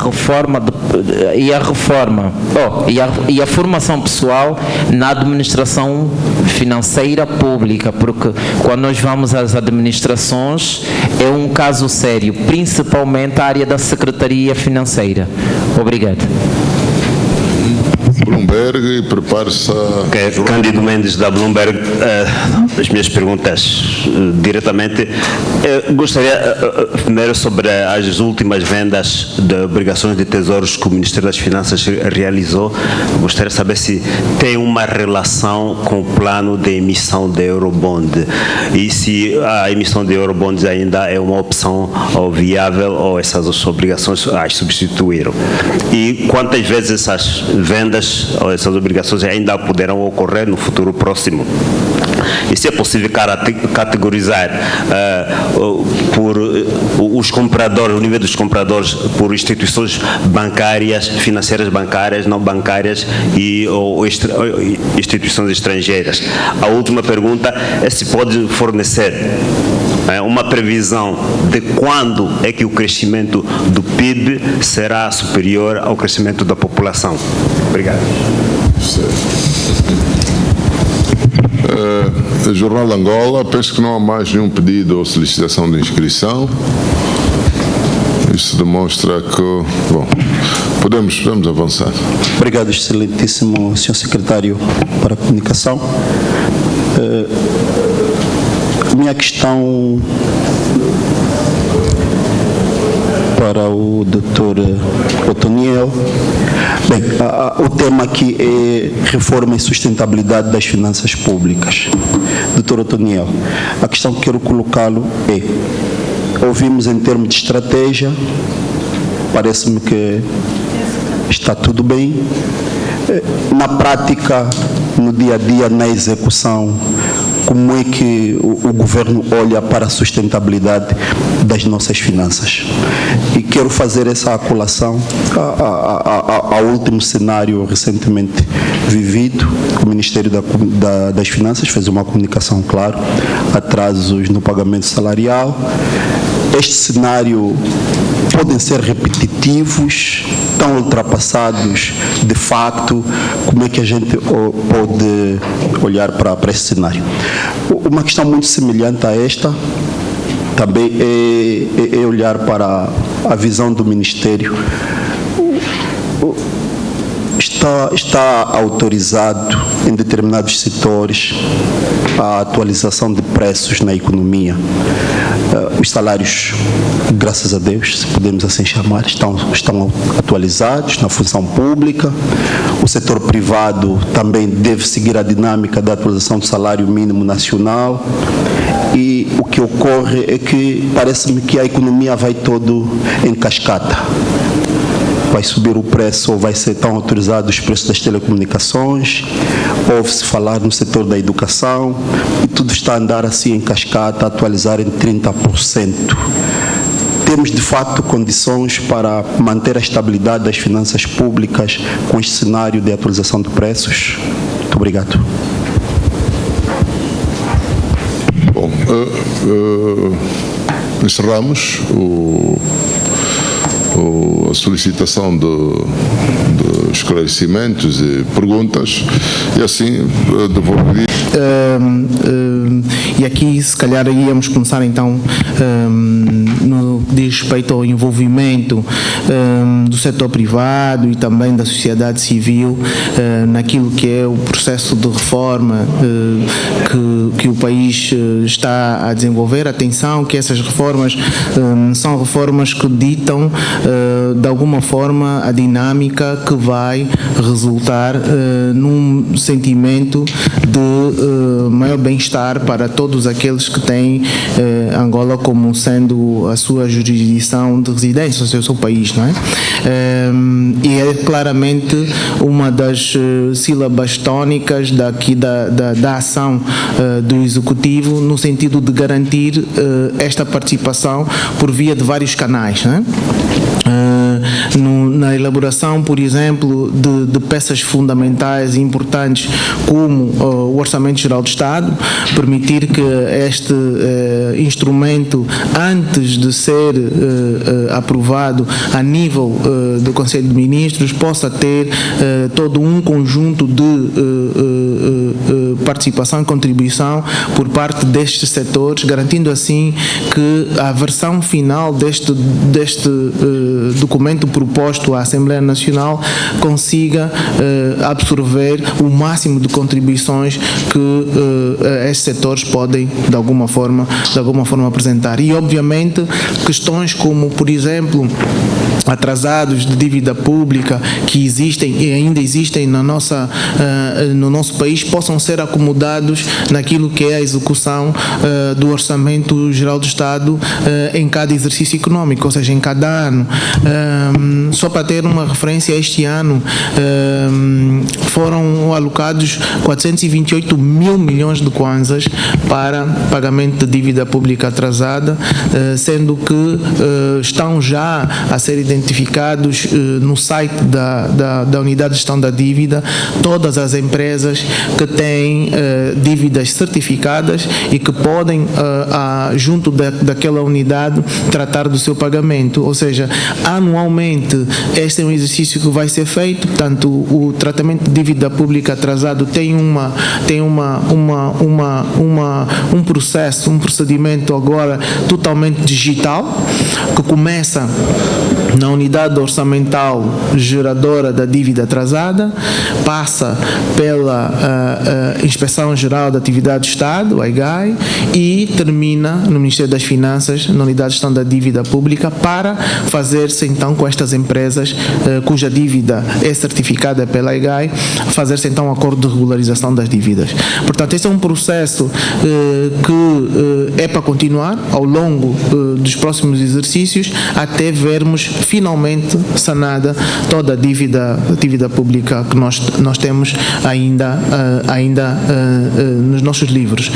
formação pessoal na administração financeira pública, porque quando nós vamos às administrações é um caso sério, principalmente a área da Secretaria Financeira. Obrigado. Bloomberg e prepare-se a... Cândido Mendes da Bloomberg. As minhas perguntas diretamente. Gostaria primeiro sobre as últimas vendas de obrigações de tesouros que o Ministério das Finanças realizou. Gostaria de saber se tem uma relação com o plano de emissão de Eurobond e se a emissão de Eurobonds ainda é uma opção ou viável ou essas obrigações as substituíram. E quantas vezes essas vendas ou essas obrigações ainda poderão ocorrer no futuro próximo? E se é possível categorizar por os compradores, o nível dos compradores por instituições bancárias, financeiras bancárias, não bancárias ou instituições estrangeiras. A última pergunta é se pode fornecer uma previsão de quando é que o crescimento do PIB será superior ao crescimento da população? Obrigado. Jornal Angola, penso que não há mais nenhum pedido ou solicitação de inscrição. Isso demonstra que, bom, podemos avançar. Obrigado, excelentíssimo Sr. Secretário para a Comunicação. A minha questão para o Dr. Otoniel. Bem, o tema aqui é reforma e sustentabilidade das finanças públicas. Dr. Otoniel, a questão que quero colocá-lo é: ouvimos em termos de estratégia, parece-me que está tudo bem. Na prática, no dia a dia, na execução, como é que o governo olha para a sustentabilidade das nossas finanças? E quero fazer essa colação ao último cenário recentemente vivido. O Ministério das Finanças fez uma comunicação, claro, atrasos no pagamento salarial. Este cenário podem ser repetitivos, tão ultrapassados de facto. Como é que a gente pode olhar para este cenário? Uma questão muito semelhante a esta também é olhar para a visão do Ministério. Está autorizado em determinados setores a atualização de preços na economia. Os salários, graças a Deus, se podemos assim chamar, estão atualizados na função pública. O setor privado também deve seguir a dinâmica da atualização do salário mínimo nacional. E o que ocorre é que parece-me que a economia vai todo em cascata. Vai subir o preço ou vai ser tão autorizado os preços das telecomunicações, ouve-se falar no setor da educação, e tudo está a andar assim em cascata, a atualizar em 30%. Temos de facto condições para manter a estabilidade das finanças públicas com este cenário de atualização de preços? Muito obrigado. Bom, encerramos a solicitação de esclarecimentos e perguntas, e assim devolveria. E aqui, se calhar, íamos começar então no que diz respeito ao envolvimento do setor privado e também da sociedade civil naquilo que é o processo de reforma que o país está a desenvolver. Atenção que essas reformas são reformas que ditam de alguma forma a dinâmica que vai resultar num sentimento de maior bem-estar para todos aqueles que têm Angola como sendo a sua jurisdição de residência, ou seja, o seu país, não é? E é claramente uma das sílabas tónicas daqui da ação do Executivo, no sentido de garantir esta participação por via de vários canais, não é? Na elaboração, por exemplo, de peças fundamentais e importantes como o Orçamento Geral do Estado, permitir que este instrumento, antes de ser aprovado a nível do Conselho de Ministros, possa ter todo um conjunto de participação e contribuição por parte destes setores, garantindo assim que a versão final deste documento proposto à Assembleia Nacional consiga absorver o máximo de contribuições que estes setores podem de alguma forma apresentar. E obviamente questões como, por exemplo, atrasados de dívida pública que existem e ainda existem no nosso país possam ser acomodados naquilo que é a execução do Orçamento Geral do Estado em cada exercício econômico, ou seja, em cada ano. Só para ter uma referência, este ano foram alocados 428 mil milhões de kwanzas para pagamento de dívida pública atrasada, sendo que estão já a ser identificados no site da Unidade de Gestão da Dívida todas as empresas que têm dívidas certificadas e que podem, junto daquela unidade, tratar do seu pagamento. Ou seja, anualmente este é um exercício que vai ser feito. Portanto, o tratamento de dívida pública atrasado tem um processo, um procedimento agora totalmente digital, que começa na unidade orçamental geradora da dívida atrasada, passa pela Inspeção Geral da Atividade do Estado, a IGAI, e termina no Ministério das Finanças, na unidade de gestão da dívida pública, para fazer-se então com estas empresas cuja dívida é certificada pela IGAI, fazer-se então um acordo de regularização das dívidas. Portanto, este é um processo que é para continuar ao longo dos próximos exercícios, até vermos finalmente sanada toda a dívida pública que nós temos ainda nos nossos livros.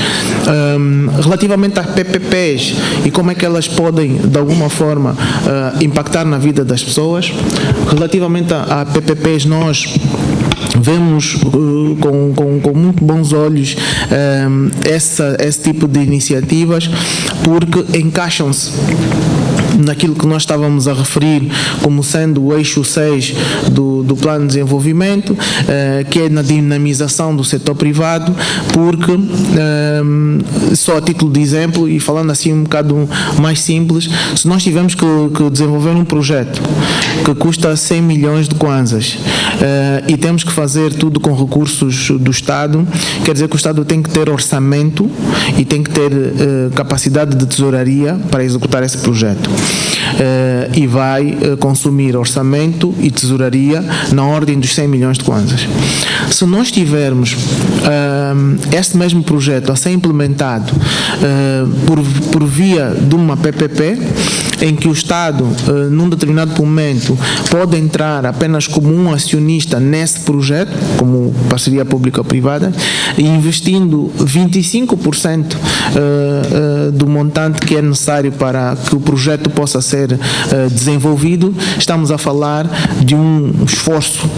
Relativamente às PPPs e como é que elas podem, de alguma forma, impactar na vida das pessoas, relativamente a PPPs, nós vemos com muito bons olhos esse tipo de iniciativas, porque encaixam-se naquilo que nós estávamos a referir como sendo o eixo 6 do plano de desenvolvimento, que é na dinamização do setor privado, porque, só a título de exemplo, e falando assim um bocado mais simples, se nós tivermos que desenvolver um projeto que custa 100 milhões de kwanzas e temos que fazer tudo com recursos do Estado, quer dizer que o Estado tem que ter orçamento e tem que ter capacidade de tesouraria para executar esse projeto. E vai consumir orçamento e tesouraria na ordem dos 100 milhões de kwanzas. Se nós tivermos este mesmo projeto a ser implementado por via de uma PPP, em que o Estado, num determinado momento, pode entrar apenas como um acionista nesse projeto, como parceria pública-privada, investindo 25% do montante que é necessário para que o projeto possa ser desenvolvido, estamos a falar de um esforço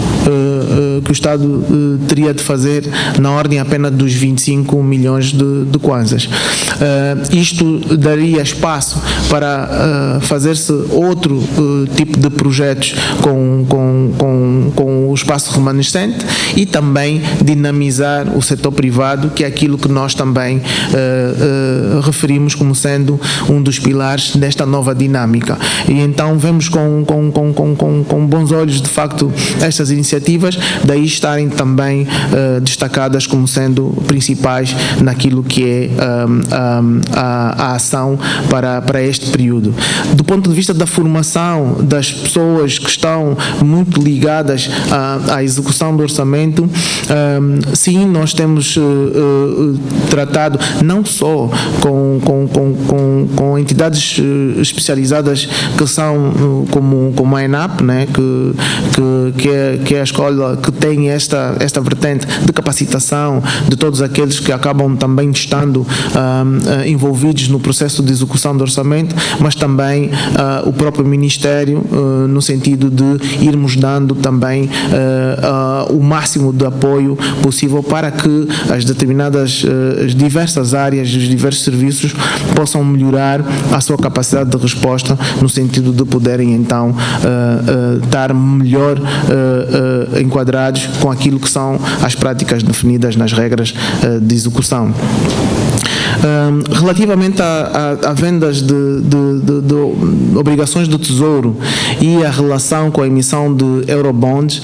que o Estado teria de fazer na ordem apenas dos 25 milhões de kwanzas. Isto daria espaço para fazer-se outro tipo de projetos com o espaço remanescente e também dinamizar o setor privado, que é aquilo que nós também referimos como sendo um dos pilares desta nova dinâmica. E então vemos com bons olhos, de facto, estas iniciativas, daí estarem também destacadas como sendo principais naquilo que é a ação para este período. Do ponto de vista da formação das pessoas que estão muito ligadas à execução do orçamento, sim, nós temos tratado não só com entidades especializadas que são como a ENAP, né, que é a escola que tem esta vertente de capacitação de todos aqueles que acabam também estando envolvidos no processo de execução do orçamento, mas também o próprio Ministério, no sentido de irmos dando também o máximo de apoio possível para que as determinadas, as diversas áreas, os diversos serviços possam melhorar a sua capacidade de resposta, no sentido de poderem então estar melhor enquadrados com aquilo que são as práticas definidas nas regras de execução. Relativamente a vendas de obrigações do Tesouro e a relação com a emissão de Eurobonds,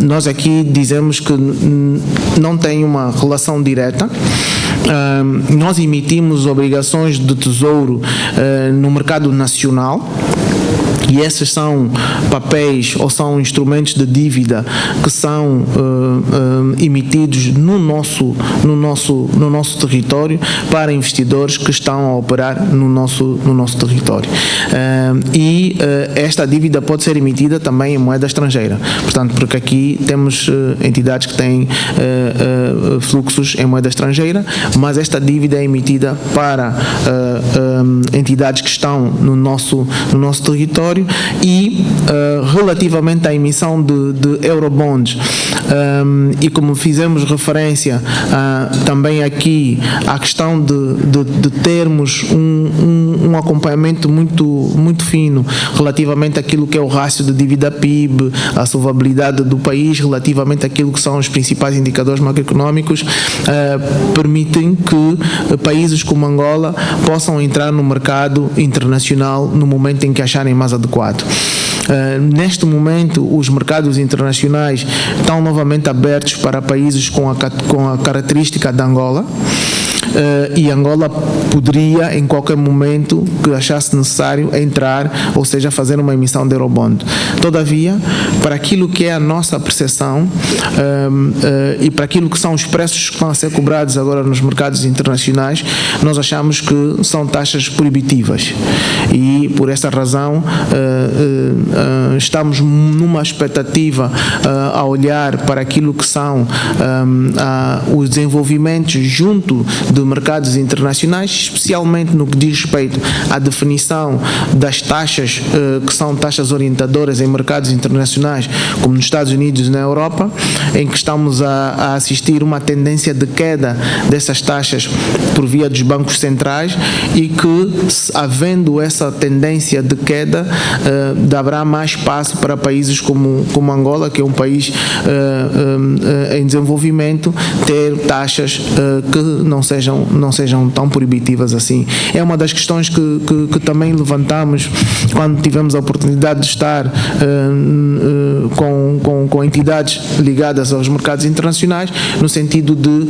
nós aqui dizemos que não tem uma relação direta. Nós emitimos obrigações de Tesouro no mercado nacional, e esses são papéis ou são instrumentos de dívida que são emitidos no nosso território para investidores que estão a operar no nosso território. Esta dívida pode ser emitida também em moeda estrangeira, portanto, porque aqui temos entidades que têm fluxos em moeda estrangeira, mas esta dívida é emitida para entidades que estão no nosso território. E relativamente à emissão de Eurobonds, e como fizemos referência também aqui à questão de termos um acompanhamento muito fino relativamente àquilo que é o rácio de dívida PIB, a solvabilidade do país, relativamente àquilo que são os principais indicadores macroeconómicos, permitem que países como Angola possam entrar no mercado internacional no momento em que acharem mais adequado. Neste momento, os mercados internacionais estão novamente abertos para países com a característica da Angola. E Angola poderia, em qualquer momento que achasse necessário, entrar, ou seja, fazer uma emissão de Eurobond. Todavia, para aquilo que é a nossa percepção e para aquilo que são os preços que estão a ser cobrados agora nos mercados internacionais, nós achamos que são taxas proibitivas. E, por essa razão, estamos numa expectativa a olhar para aquilo que são os desenvolvimentos junto de mercados internacionais, especialmente no que diz respeito à definição das taxas que são taxas orientadoras em mercados internacionais, como nos Estados Unidos e na Europa, em que estamos a assistir uma tendência de queda dessas taxas por via dos bancos centrais, e que, havendo essa tendência de queda, haverá mais espaço para países como Angola, que é um país em desenvolvimento, ter taxas que não sejam tão proibitivas assim. É uma das questões que também levantamos quando tivemos a oportunidade de estar com entidades ligadas aos mercados internacionais, no sentido de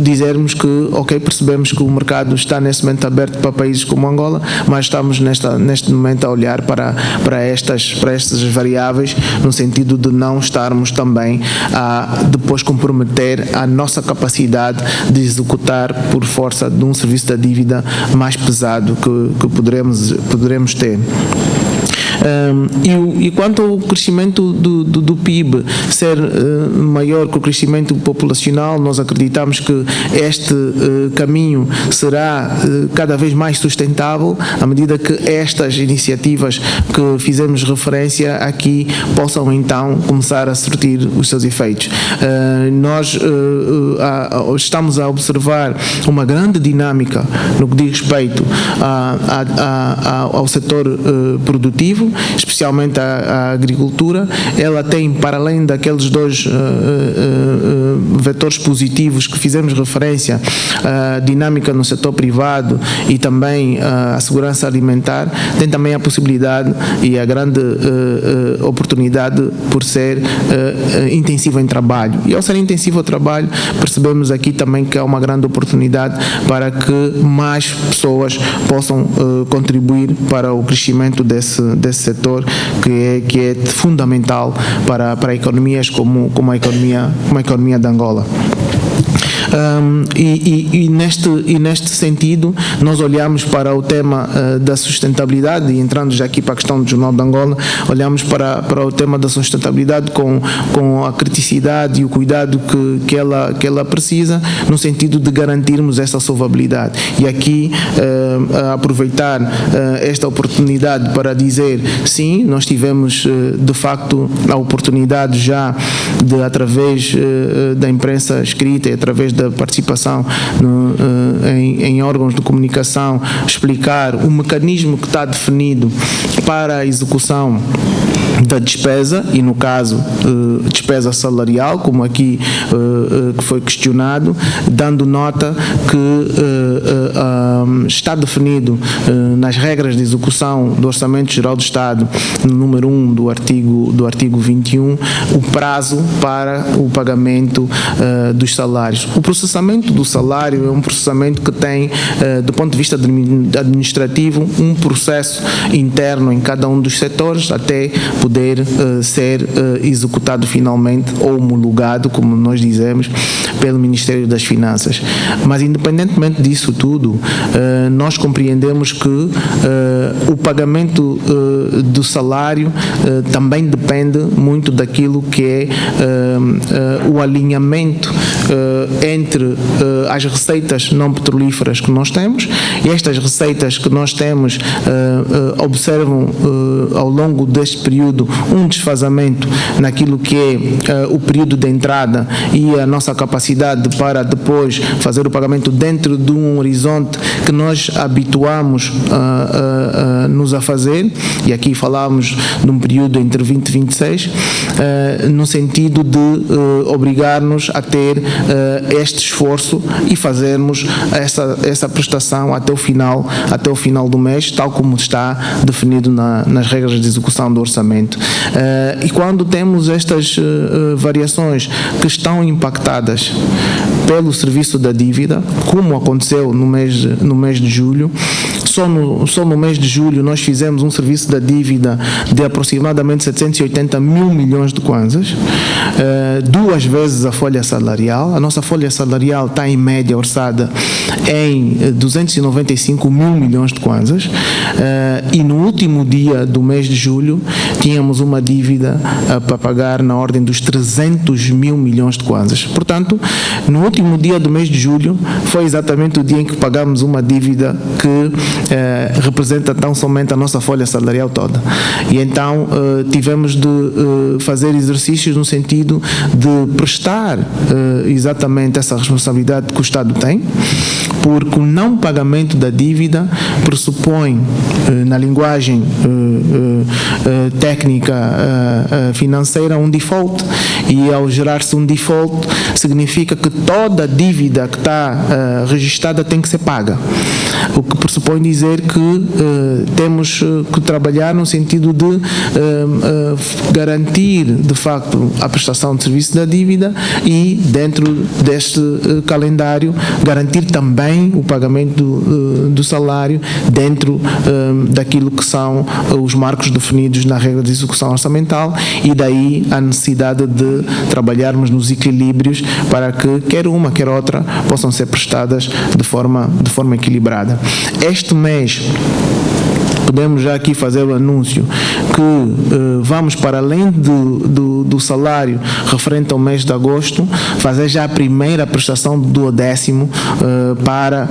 dizermos que, percebemos que o mercado está nesse momento aberto para países como Angola, mas estamos neste momento a olhar para estas variáveis, no sentido de não estarmos também a depois comprometer a nossa capacidade de executar por força de um serviço da dívida mais pesado que poderemos ter. E quanto ao crescimento do PIB ser maior que o crescimento populacional, nós acreditamos que este caminho será cada vez mais sustentável à medida que estas iniciativas que fizemos referência aqui possam então começar a surtir os seus efeitos. Nós estamos a observar uma grande dinâmica no que diz respeito ao setor produtivo, especialmente a agricultura. Ela tem, para além daqueles dois vetores positivos que fizemos referência, a dinâmica no setor privado e também a segurança alimentar, tem também a possibilidade e a grande oportunidade por ser intensivo em trabalho. E ao ser intensivo o trabalho, percebemos aqui também que há uma grande oportunidade para que mais pessoas possam contribuir para o crescimento desse setor que é fundamental para economias como a economia de Angola. E neste sentido, nós olhamos para o tema da sustentabilidade, e entrando já aqui para a questão do Jornal de Angola, olhamos para o tema da sustentabilidade com a criticidade e o cuidado que ela precisa, no sentido de garantirmos essa solvabilidade. E aqui aproveitar esta oportunidade para dizer, sim, nós tivemos de facto a oportunidade já de, através da imprensa escrita e através da participação em órgãos de comunicação, explicar o mecanismo que está definido para a execução da despesa, e no caso despesa salarial, como aqui que foi questionado, dando nota que está definido nas regras de execução do Orçamento Geral do Estado, no número 1 do artigo 21, o prazo para o pagamento dos salários. O processamento do salário é um processamento que tem, do ponto de vista administrativo, um processo interno em cada um dos setores, até poder ser executado finalmente ou homologado, como nós dizemos, pelo Ministério das Finanças. Mas independentemente disso tudo, nós compreendemos que o pagamento do salário também depende muito daquilo que é o alinhamento entre as receitas não petrolíferas que nós temos, e estas receitas que nós temos observam ao longo deste período um desfazamento naquilo que é o período de entrada e a nossa capacidade para depois fazer o pagamento dentro de um horizonte que nós habituamos nos a fazer, e aqui falamos de um período entre 20 e 26, no sentido de obrigar-nos a ter este esforço e fazermos essa prestação até o final do mês, tal como está definido nas regras de execução do orçamento. E quando temos estas variações que estão impactadas pelo serviço da dívida, como aconteceu no mês de julho, só no mês de julho nós fizemos um serviço da dívida de aproximadamente 780 mil milhões de kwanzas, 2 vezes a folha salarial. A nossa folha salarial está em média orçada em 295 mil milhões de kwanzas, e no último dia do mês de julho tínhamos uma dívida para pagar na ordem dos 300 mil milhões de kwanzas. Portanto, no último dia do mês de julho foi exatamente o dia em que pagamos uma dívida que representa tão somente a nossa folha salarial toda. E então tivemos de fazer exercícios no sentido de prestar exatamente essa responsabilidade que o Estado tem, porque o não pagamento da dívida pressupõe, na linguagem técnica financeira, um default, e ao gerar-se um default significa que toda a dívida que está registrada tem que ser paga, o que pressupõe dizer que temos que trabalhar no sentido de garantir de facto a prestação de serviço da dívida e, dentro deste calendário, garantir também o pagamento do salário dentro daquilo que são os marcos definidos na regra de execução orçamental, e daí a necessidade de trabalharmos nos equilíbrios para que quer uma, quer outra possam ser prestadas de forma equilibrada. Este mês podemos já aqui fazer o anúncio que vamos, para além do salário referente ao mês de agosto, fazer já a primeira prestação do 10º para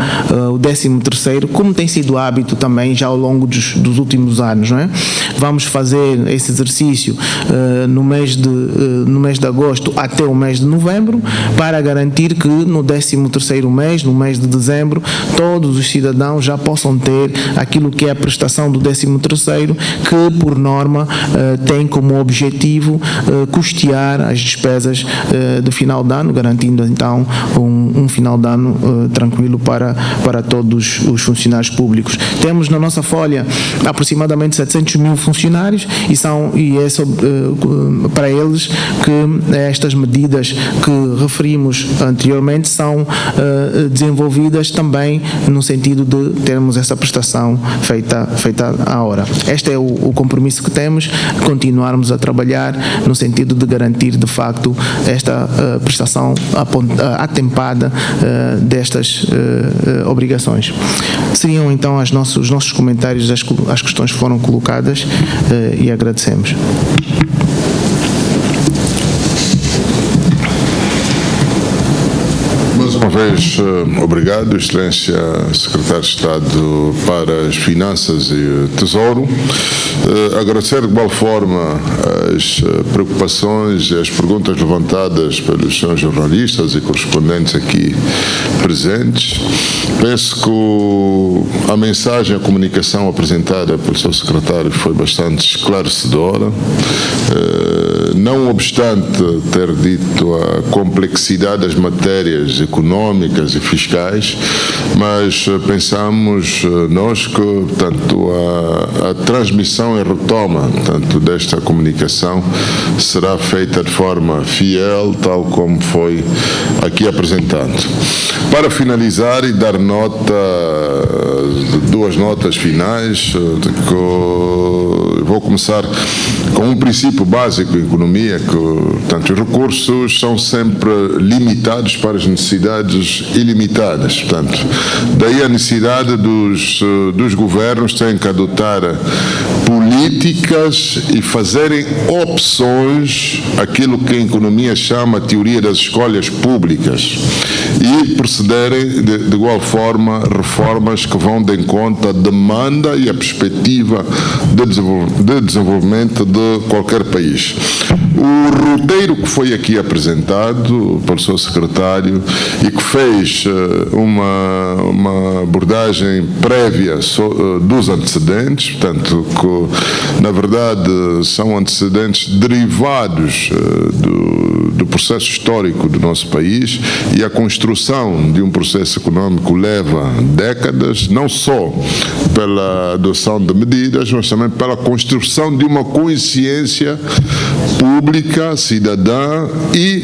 o 13º, como tem sido hábito também já ao longo dos últimos anos, não é? Vamos fazer esse exercício no mês de agosto até o mês de novembro, para garantir que no 13º mês, no mês de dezembro, todos os cidadãos já possam ter aquilo que é a prestação do 13º, que por norma tem como objetivo custear as despesas do final de ano, garantindo então um final de ano tranquilo para todos os funcionários públicos. Temos na nossa folha aproximadamente 700 mil funcionários, e é para eles que estas medidas que referimos anteriormente são desenvolvidas também no sentido de termos essa prestação feita à hora. Este é o compromisso que temos, continuarmos a trabalhar no sentido de garantir de facto esta prestação atempada destas obrigações. Seriam então os nossos comentários às questões que foram colocadas, e agradecemos. Mais uma vez, obrigado, Excelência Secretário de Estado para as Finanças e Tesouro. Agradecer de igual forma as preocupações e as perguntas levantadas pelos senhores jornalistas e correspondentes aqui presentes. Penso que a mensagem, a comunicação apresentada pelo seu secretário foi bastante esclarecedora. Não obstante ter dito a complexidade das matérias econômicas económicas e fiscais, mas pensamos nós que, portanto, a transmissão e retoma, portanto, desta comunicação será feita de forma fiel, tal como foi aqui apresentado. Para finalizar e dar nota, duas notas finais, vou começar com um princípio básico em economia, que, portanto, os recursos são sempre limitados para as necessidades ilimitadas. Portanto, daí a necessidade dos governos terem que adotar políticas e fazerem opções, aquilo que a economia chama a teoria das escolhas públicas, e procederem de igual forma reformas que vão de encontro à demanda e à perspectiva de desenvolvimento de qualquer país. O roteiro que foi aqui apresentado pelo seu secretário e que fez uma abordagem prévia dos antecedentes, portanto, que na verdade são antecedentes derivados do processo histórico do nosso país, e a construção de um processo econômico leva décadas, não só pela adoção de medidas, mas também pela construção de uma consciência pública, cidadã e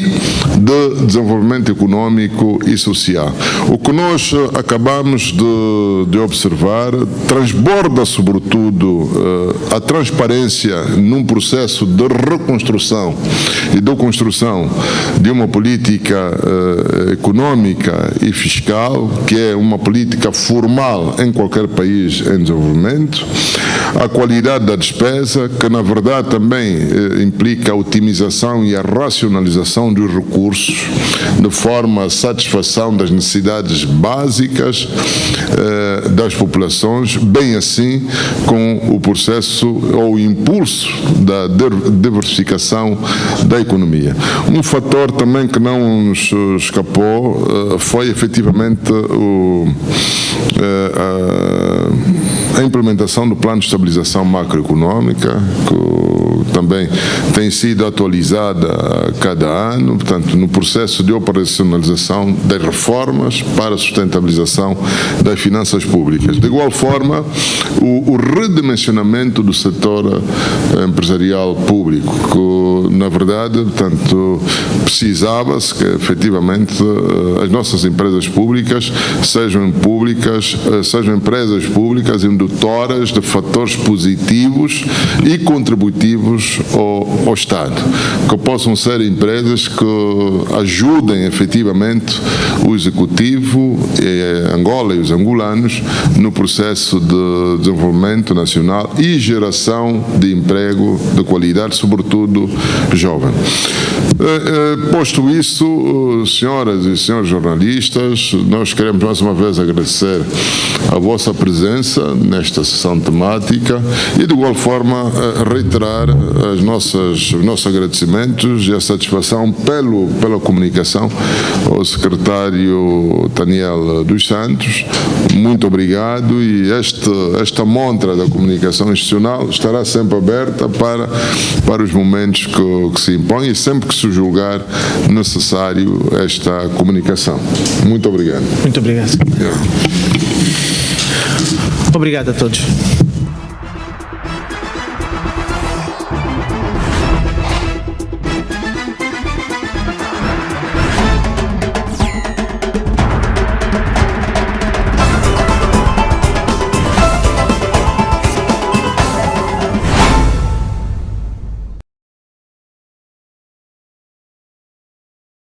de desenvolvimento econômico e social. O que nós acabamos de observar transborda, sobretudo, a transparência num processo de reconstrução e de construção de uma política econômica e fiscal, que é uma política formal em qualquer país em desenvolvimento, a qualidade da despesa, que na verdade também implica a otimização e a racionalização dos recursos, de forma à satisfação das necessidades básicas das populações, bem assim com o processo ou o impulso da diversificação da economia. Um fator também que não nos escapou foi efetivamente a implementação do Plano de Estabilização Macroeconômica, que também tem sido atualizada a cada ano, portanto, no processo de operacionalização das reformas para a sustentabilização das finanças públicas. De igual forma, o redimensionamento do setor empresarial público, que, na verdade, portanto, precisava-se que, efetivamente, as nossas empresas públicas sejam empresas públicas indutoras de fatores positivos e contributivos ao Estado, que possam ser empresas que ajudem efetivamente o Executivo, Angola e os angolanos no processo de desenvolvimento nacional e geração de emprego de qualidade, sobretudo jovem. Posto isso, senhoras e senhores jornalistas, nós queremos mais uma vez agradecer a vossa presença nesta sessão temática e, de igual forma, reiterar os nossos agradecimentos e a satisfação pela comunicação ao secretário Daniel dos Santos. Muito obrigado, e esta montra da comunicação institucional estará sempre aberta para os momentos que se impõem e sempre que se julgar necessário esta comunicação. Muito obrigado. Muito obrigado. Obrigado a todos.